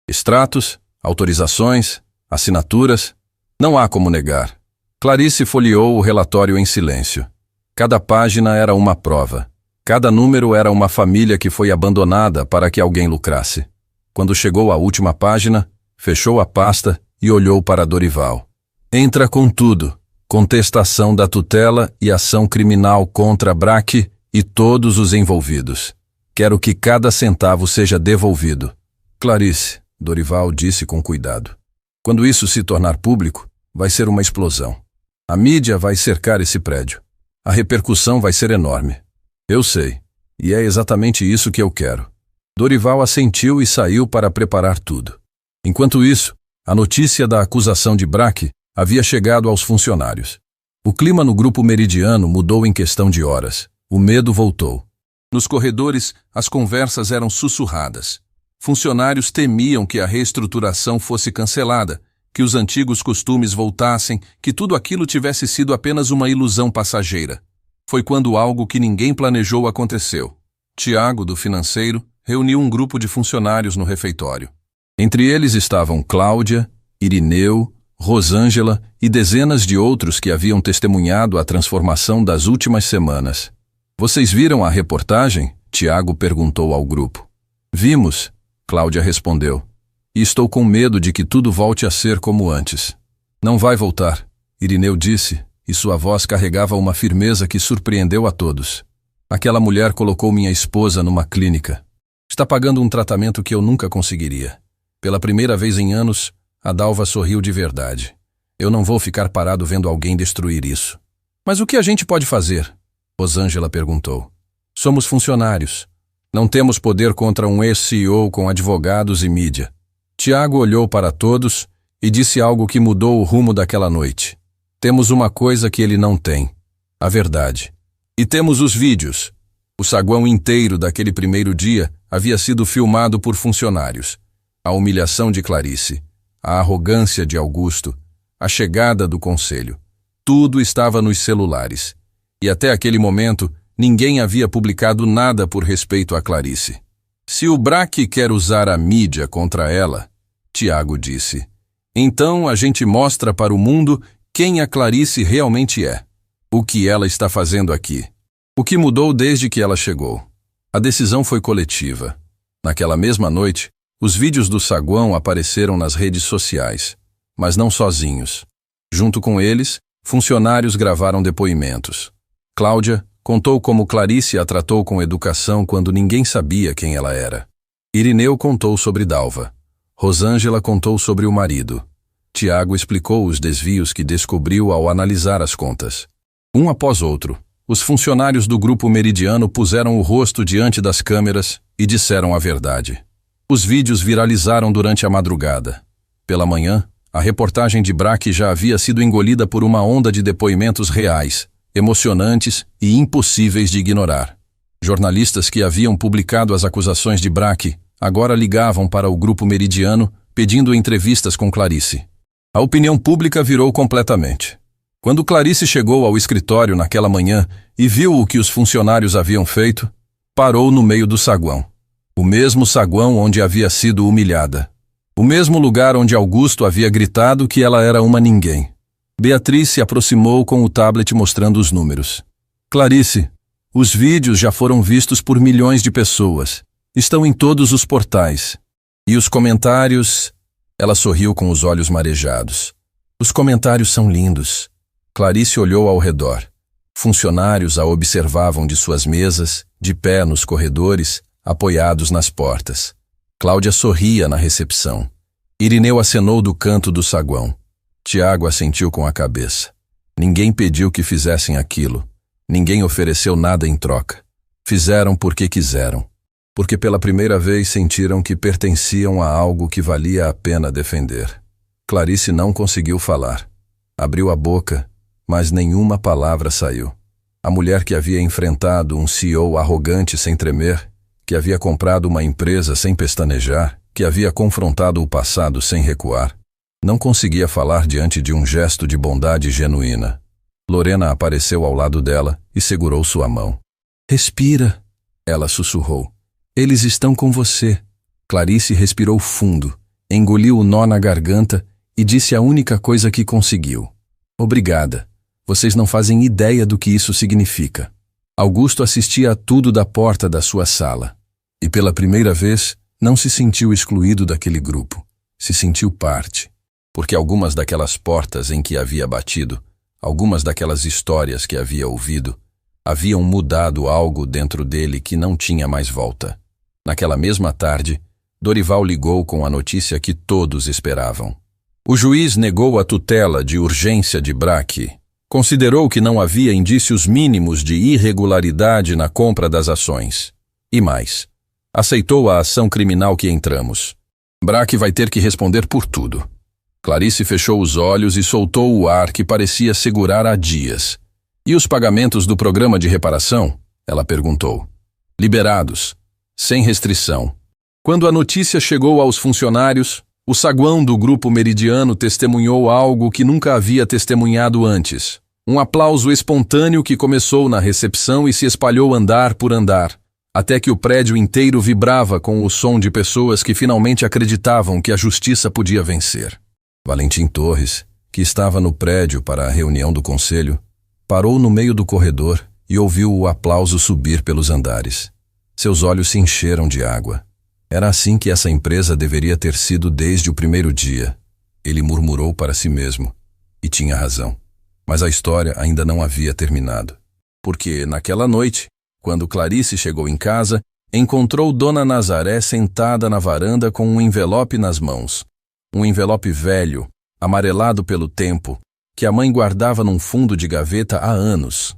Extratos, autorizações, assinaturas. Não há como negar. Clarice folheou o relatório em silêncio. Cada página era uma prova. Cada número era uma família que foi abandonada para que alguém lucrasse. Quando chegou à última página, fechou a pasta e olhou para Dorival. Entra com tudo. Contestação da tutela e ação criminal contra Braque e todos os envolvidos. Quero que cada centavo seja devolvido. Clarice, Dorival disse com cuidado. Quando isso se tornar público, vai ser uma explosão. A mídia vai cercar esse prédio. A repercussão vai ser enorme. Eu sei, e é exatamente isso que eu quero. Dorival assentiu e saiu para preparar tudo. Enquanto isso, a notícia da acusação de Braque havia chegado aos funcionários. O clima no grupo Meridiano mudou em questão de horas. O medo voltou. Nos corredores, as conversas eram sussurradas. Funcionários temiam que a reestruturação fosse cancelada, que os antigos costumes voltassem, que tudo aquilo tivesse sido apenas uma ilusão passageira. Foi quando algo que ninguém planejou aconteceu. Tiago, do financeiro, reuniu um grupo de funcionários no refeitório. Entre eles estavam Cláudia, Irineu, Rosângela e dezenas de outros que haviam testemunhado a transformação das últimas semanas. Vocês viram a reportagem? Tiago perguntou ao grupo. Vimos, Cláudia respondeu. E estou com medo de que tudo volte a ser como antes. Não vai voltar, Irineu disse, e sua voz carregava uma firmeza que surpreendeu a todos. Aquela mulher colocou minha esposa numa clínica. Está pagando um tratamento que eu nunca conseguiria. Pela primeira vez em anos, a Dalva sorriu de verdade. Eu não vou ficar parado vendo alguém destruir isso. Mas o que a gente pode fazer? Rosângela perguntou. Somos funcionários. Não temos poder contra um ex-CEO com advogados e mídia. Tiago olhou para todos e disse algo que mudou o rumo daquela noite. Temos uma coisa que ele não tem. A verdade. E temos os vídeos. O saguão inteiro daquele primeiro dia havia sido filmado por funcionários. A humilhação de Clarice, a arrogância de Augusto, a chegada do conselho. Tudo estava nos celulares. E até aquele momento, ninguém havia publicado nada por respeito a Clarice. Se o Braque quer usar a mídia contra ela, Tiago disse, então a gente mostra para o mundo quem a Clarice realmente é. O que ela está fazendo aqui. O que mudou desde que ela chegou. A decisão foi coletiva. Naquela mesma noite, os vídeos do saguão apareceram nas redes sociais, mas não sozinhos. Junto com eles, funcionários gravaram depoimentos. Cláudia contou como Clarice a tratou com educação quando ninguém sabia quem ela era. Irineu contou sobre Dalva. Rosângela contou sobre o marido. Tiago explicou os desvios que descobriu ao analisar as contas. Um após outro, os funcionários do grupo Meridiano puseram o rosto diante das câmeras e disseram a verdade. Os vídeos viralizaram durante a madrugada. Pela manhã, a reportagem de Braque já havia sido engolida por uma onda de depoimentos reais, emocionantes e impossíveis de ignorar. Jornalistas que haviam publicado as acusações de Braque agora ligavam para o grupo Meridiano pedindo entrevistas com Clarice. A opinião pública virou completamente. Quando Clarice chegou ao escritório naquela manhã e viu o que os funcionários haviam feito, parou no meio do saguão. O mesmo saguão onde havia sido humilhada. O mesmo lugar onde Augusto havia gritado que ela era uma ninguém. Beatriz se aproximou com o tablet mostrando os números. Clarice, os vídeos já foram vistos por milhões de pessoas. Estão em todos os portais. E os comentários... Ela sorriu com os olhos marejados. Os comentários são lindos. Clarice olhou ao redor. Funcionários a observavam de suas mesas, de pé nos corredores, apoiados nas portas. Cláudia sorria na recepção. Irineu acenou do canto do saguão. Tiago assentiu com a cabeça. Ninguém pediu que fizessem aquilo. Ninguém ofereceu nada em troca. Fizeram porque quiseram. Porque pela primeira vez sentiram que pertenciam a algo que valia a pena defender. Clarice não conseguiu falar. Abriu a boca, mas nenhuma palavra saiu. A mulher que havia enfrentado um CEO arrogante sem tremer, que havia comprado uma empresa sem pestanejar, que havia confrontado o passado sem recuar, não conseguia falar diante de um gesto de bondade genuína. Lorena apareceu ao lado dela e segurou sua mão. "Respira", ela sussurrou. "Eles estão com você." Clarice respirou fundo, engoliu o nó na garganta e disse a única coisa que conseguiu. "Obrigada. Vocês não fazem ideia do que isso significa." Augusto assistia a tudo da porta da sua sala. E pela primeira vez, não se sentiu excluído daquele grupo. Se sentiu parte. Porque algumas daquelas portas em que havia batido, algumas daquelas histórias que havia ouvido, haviam mudado algo dentro dele que não tinha mais volta. Naquela mesma tarde, Dorival ligou com a notícia que todos esperavam. O juiz negou a tutela de urgência de Braque. Considerou que não havia indícios mínimos de irregularidade na compra das ações. E mais, aceitou a ação criminal que entramos. Braque vai ter que responder por tudo. Clarice fechou os olhos e soltou o ar que parecia segurar há dias. "E os pagamentos do programa de reparação?" ela perguntou. "Liberados, sem restrição." Quando a notícia chegou aos funcionários, o saguão do Grupo Meridiano testemunhou algo que nunca havia testemunhado antes. Um aplauso espontâneo que começou na recepção e se espalhou andar por andar, até que o prédio inteiro vibrava com o som de pessoas que finalmente acreditavam que a justiça podia vencer. Valentim Torres, que estava no prédio para a reunião do conselho, parou no meio do corredor e ouviu o aplauso subir pelos andares. Seus olhos se encheram de água. Era assim que essa empresa deveria ter sido desde o primeiro dia. Ele murmurou para si mesmo. E tinha razão. Mas a história ainda não havia terminado. Porque, naquela noite, quando Clarice chegou em casa, encontrou Dona Nazaré sentada na varanda com um envelope nas mãos. Um envelope velho, amarelado pelo tempo, que a mãe guardava num fundo de gaveta há anos.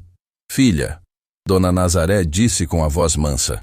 "Filha", Dona Nazaré disse com a voz mansa,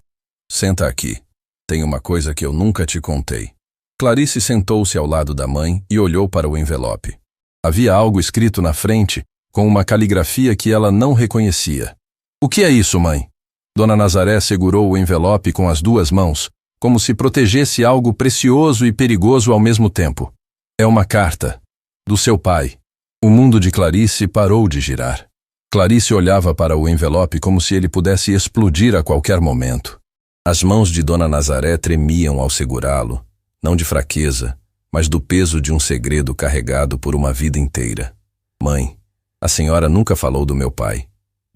"senta aqui. Tem uma coisa que eu nunca te contei." Clarice sentou-se ao lado da mãe e olhou para o envelope. Havia algo escrito na frente, com uma caligrafia que ela não reconhecia. "O que é isso, mãe?" Dona Nazaré segurou o envelope com as duas mãos, como se protegesse algo precioso e perigoso ao mesmo tempo. "É uma carta. Do seu pai." O mundo de Clarice parou de girar. Clarice olhava para o envelope como se ele pudesse explodir a qualquer momento. As mãos de Dona Nazaré tremiam ao segurá-lo, não de fraqueza, mas do peso de um segredo carregado por uma vida inteira. "Mãe, a senhora nunca falou do meu pai.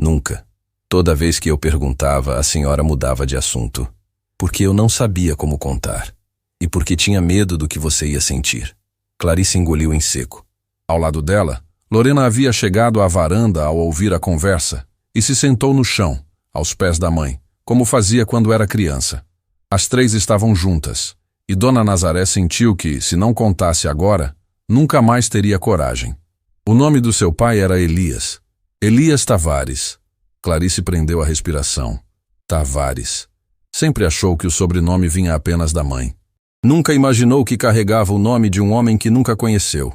Nunca. Toda vez que eu perguntava, a senhora mudava de assunto. Porque eu não sabia como contar. E porque tinha medo do que você ia sentir." Clarice engoliu em seco. Ao lado dela, Lorena havia chegado à varanda ao ouvir a conversa e se sentou no chão, aos pés da mãe, como fazia quando era criança. As três estavam juntas, e Dona Nazaré sentiu que, se não contasse agora, nunca mais teria coragem. O nome do seu pai era Elias. Elias Tavares. Clarice prendeu a respiração. Tavares. Sempre achou que o sobrenome vinha apenas da mãe. Nunca imaginou que carregava o nome de um homem que nunca conheceu.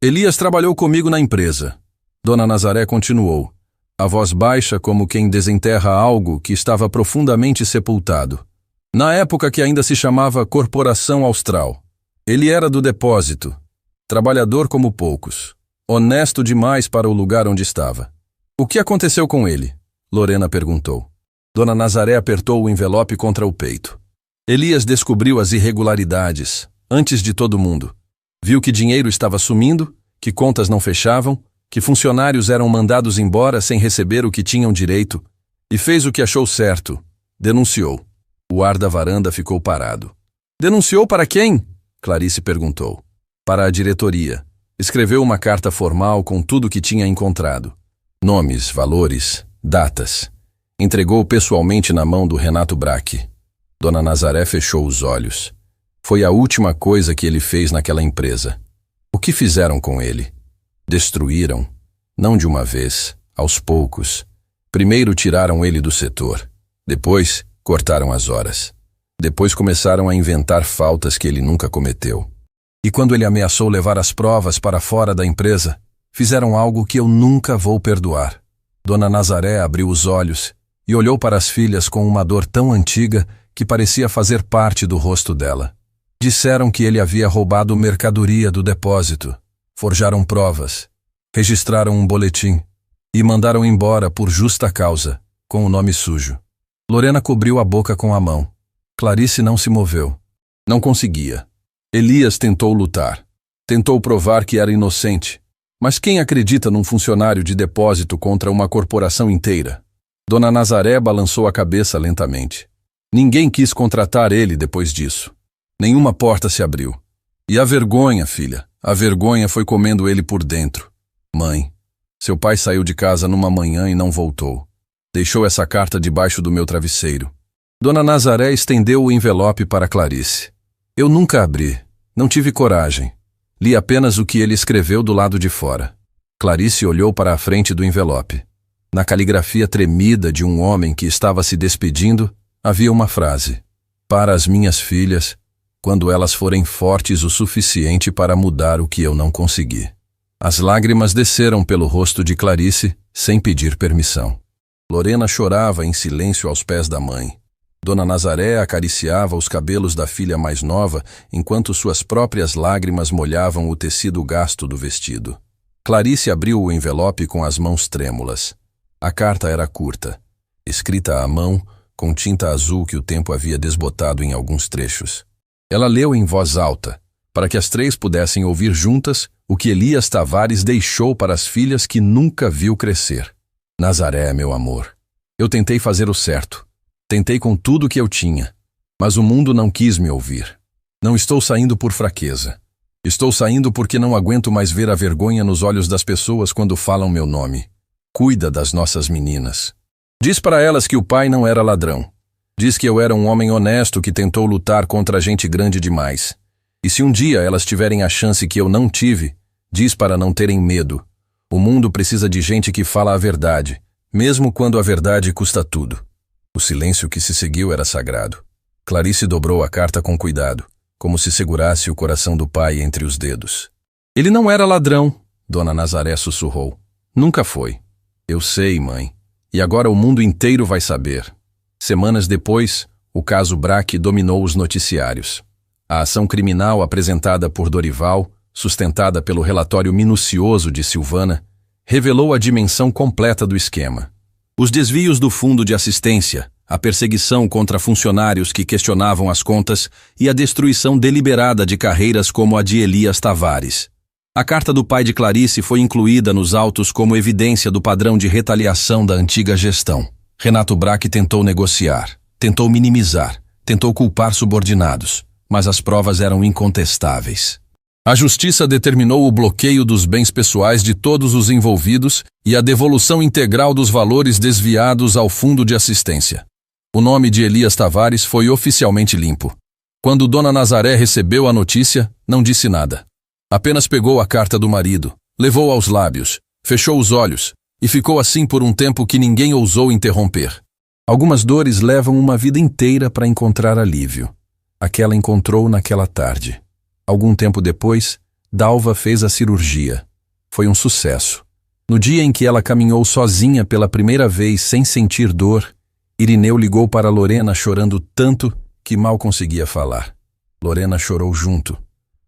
"Elias trabalhou comigo na empresa." Dona Nazaré continuou, a voz baixa como quem desenterra algo que estava profundamente sepultado. "Na época que ainda se chamava Corporação Austral. Ele era do depósito, trabalhador como poucos, honesto demais para o lugar onde estava. O que aconteceu com ele? Lorena perguntou. Dona Nazaré apertou o envelope contra o peito. Elias descobriu as irregularidades, antes de todo mundo. Viu que dinheiro estava sumindo, que contas não fechavam, que funcionários eram mandados embora sem receber o que tinham direito, e fez o que achou certo. Denunciou. O ar da varanda ficou parado. Denunciou para quem? Clarice perguntou. Para a diretoria. Escreveu uma carta formal com tudo o que tinha encontrado. Nomes, valores, datas. Entregou pessoalmente na mão do Renato Braque. Dona Nazaré fechou os olhos. Foi a última coisa que ele fez naquela empresa. O que fizeram com ele? Destruíram. Não de uma vez, aos poucos. Primeiro tiraram ele do setor. Depois, cortaram as horas. Depois começaram a inventar faltas que ele nunca cometeu. E quando ele ameaçou levar as provas para fora da empresa, fizeram algo que eu nunca vou perdoar. Dona Nazaré abriu os olhos e olhou para as filhas com uma dor tão antiga que parecia fazer parte do rosto dela. Disseram que ele havia roubado mercadoria do depósito. Forjaram provas, registraram um boletim e mandaram embora por justa causa, com o nome sujo. Lorena cobriu a boca com a mão. Clarice não se moveu. Não conseguia. Elias tentou lutar. Tentou provar que era inocente. Mas quem acredita num funcionário de depósito contra uma corporação inteira? Dona Nazaré balançou a cabeça lentamente. Ninguém quis contratar ele depois disso. Nenhuma porta se abriu. E a vergonha, filha, a vergonha foi comendo ele por dentro. Mãe, seu pai saiu de casa numa manhã e não voltou. Deixou essa carta debaixo do meu travesseiro. Dona Nazaré estendeu o envelope para Clarice. Eu nunca abri, não tive coragem. Li apenas o que ele escreveu do lado de fora. Clarice olhou para a frente do envelope. Na caligrafia tremida de um homem que estava se despedindo, havia uma frase. Para as minhas filhas, quando elas forem fortes o suficiente para mudar o que eu não consegui. As lágrimas desceram pelo rosto de Clarice, sem pedir permissão. Lorena chorava em silêncio aos pés da mãe. Dona Nazaré acariciava os cabelos da filha mais nova, enquanto suas próprias lágrimas molhavam o tecido gasto do vestido. Clarice abriu o envelope com as mãos trêmulas. A carta era curta, escrita à mão, com tinta azul que o tempo havia desbotado em alguns trechos. Ela leu em voz alta, para que as três pudessem ouvir juntas o que Elias Tavares deixou para as filhas que nunca viu crescer. Nazaré, meu amor, eu tentei fazer o certo. Tentei com tudo que eu tinha, mas o mundo não quis me ouvir. Não estou saindo por fraqueza. Estou saindo porque não aguento mais ver a vergonha nos olhos das pessoas quando falam meu nome. Cuida das nossas meninas. Diz para elas que o pai não era ladrão. Diz que eu era um homem honesto que tentou lutar contra gente grande demais. E se um dia elas tiverem a chance que eu não tive, diz para não terem medo. O mundo precisa de gente que fala a verdade, mesmo quando a verdade custa tudo. O silêncio que se seguiu era sagrado. Clarice dobrou a carta com cuidado, como se segurasse o coração do pai entre os dedos. Ele não era ladrão, Dona Nazaré sussurrou. Nunca foi. Eu sei, mãe. E agora o mundo inteiro vai saber. Semanas depois, o caso Braque dominou os noticiários. A ação criminal apresentada por Dorival, sustentada pelo relatório minucioso de Silvana, revelou a dimensão completa do esquema. Os desvios do fundo de assistência, a perseguição contra funcionários que questionavam as contas e a destruição deliberada de carreiras como a de Elias Tavares. A carta do pai de Clarice foi incluída nos autos como evidência do padrão de retaliação da antiga gestão. Renato Braque tentou negociar, tentou minimizar, tentou culpar subordinados, mas as provas eram incontestáveis. A justiça determinou o bloqueio dos bens pessoais de todos os envolvidos e a devolução integral dos valores desviados ao fundo de assistência. O nome de Elias Tavares foi oficialmente limpo. Quando Dona Nazaré recebeu a notícia, não disse nada. Apenas pegou a carta do marido, levou aos lábios, fechou os olhos e ficou assim por um tempo que ninguém ousou interromper. Algumas dores levam uma vida inteira para encontrar alívio. Aquela encontrou naquela tarde. Algum tempo depois, Dalva fez a cirurgia. Foi um sucesso. No dia em que ela caminhou sozinha pela primeira vez sem sentir dor, Irineu ligou para Lorena chorando tanto que mal conseguia falar. Lorena chorou junto.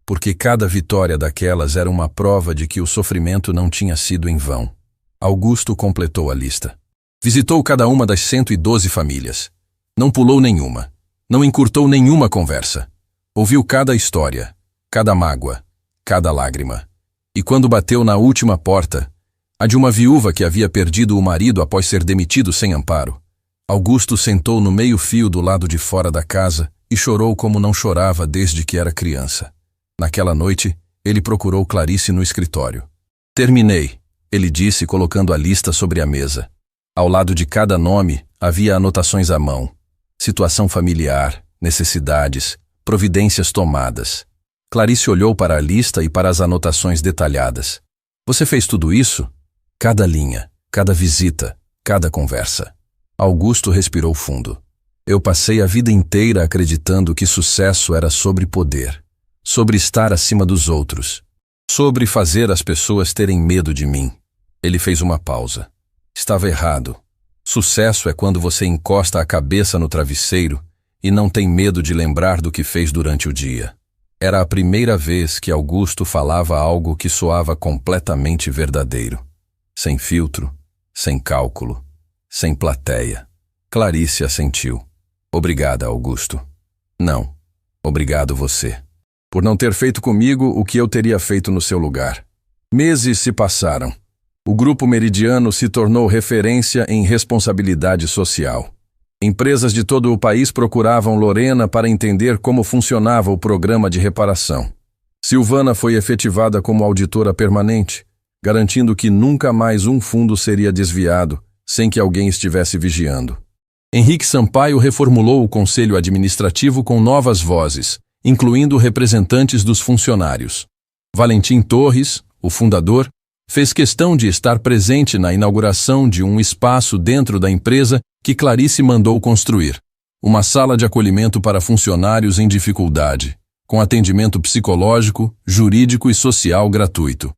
porque cada vitória daquelas era uma prova de que o sofrimento não tinha sido em vão. Augusto completou a lista. Visitou cada uma das 112 famílias. Não pulou nenhuma. Não encurtou nenhuma conversa. Ouviu cada história, cada mágoa, cada lágrima. E quando bateu na última porta, a de uma viúva que havia perdido o marido após ser demitido sem amparo, Augusto sentou no meio-fio do lado de fora da casa e chorou como não chorava desde que era criança. Naquela noite, ele procurou Clarice no escritório. Terminei, ele disse colocando a lista sobre a mesa. Ao lado de cada nome, havia anotações à mão. Situação familiar, necessidades, providências tomadas. Clarice olhou para a lista e para as anotações detalhadas. Você fez tudo isso? Cada linha, cada visita, cada conversa. Augusto respirou fundo. Eu passei a vida inteira acreditando que sucesso era sobre poder, sobre estar acima dos outros, sobre fazer as pessoas terem medo de mim. Ele fez uma pausa. Estava errado. Sucesso é quando você encosta a cabeça no travesseiro e não tem medo de lembrar do que fez durante o dia. Era a primeira vez que Augusto falava algo que soava completamente verdadeiro. Sem filtro, sem cálculo, sem plateia. Clarice assentiu. Obrigada, Augusto. Não, obrigado você. Por não ter feito comigo o que eu teria feito no seu lugar. Meses se passaram. O Grupo Meridiano se tornou referência em responsabilidade social. Empresas de todo o país procuravam Lorena para entender como funcionava o programa de reparação. Silvana foi efetivada como auditora permanente, garantindo que nunca mais um fundo seria desviado sem que alguém estivesse vigiando. Henrique Sampaio reformulou o conselho administrativo com novas vozes, incluindo representantes dos funcionários. Valentim Torres, o fundador, fez questão de estar presente na inauguração de um espaço dentro da empresa que Clarice mandou construir. Uma sala de acolhimento para funcionários em dificuldade, com atendimento psicológico, jurídico e social gratuito.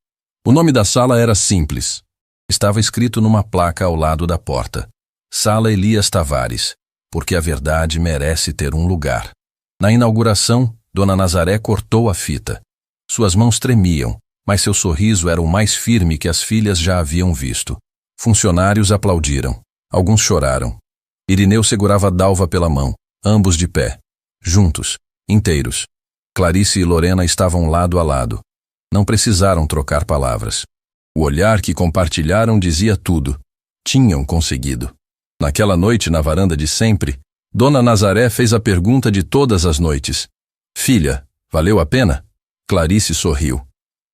O nome da sala era simples. Estava escrito numa placa ao lado da porta. Sala Elias Tavares, porque a verdade merece ter um lugar. Na inauguração, Dona Nazaré cortou a fita. Suas mãos tremiam, mas seu sorriso era o mais firme que as filhas já haviam visto. Funcionários aplaudiram. Alguns choraram. Irineu segurava Dalva pela mão, ambos de pé. Juntos, inteiros. Clarice e Lorena estavam lado a lado. Não precisaram trocar palavras. O olhar que compartilharam dizia tudo. Tinham conseguido. Naquela noite, na varanda de sempre, Dona Nazaré fez a pergunta de todas as noites. Filha, valeu a pena? Clarice sorriu.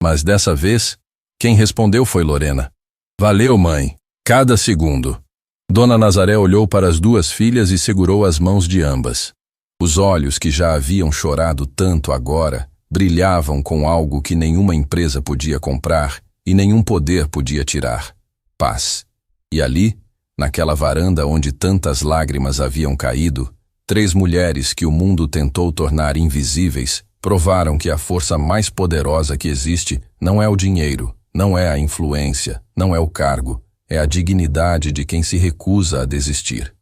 Mas dessa vez, quem respondeu foi Lorena. Valeu, mãe. Cada segundo. Dona Nazaré olhou para as duas filhas e segurou as mãos de ambas. Os olhos que já haviam chorado tanto agora brilhavam com algo que nenhuma empresa podia comprar e nenhum poder podia tirar. Paz. E ali, naquela varanda onde tantas lágrimas haviam caído, 3 mulheres que o mundo tentou tornar invisíveis provaram que a força mais poderosa que existe não é o dinheiro, não é a influência, não é o cargo, é a dignidade de quem se recusa a desistir.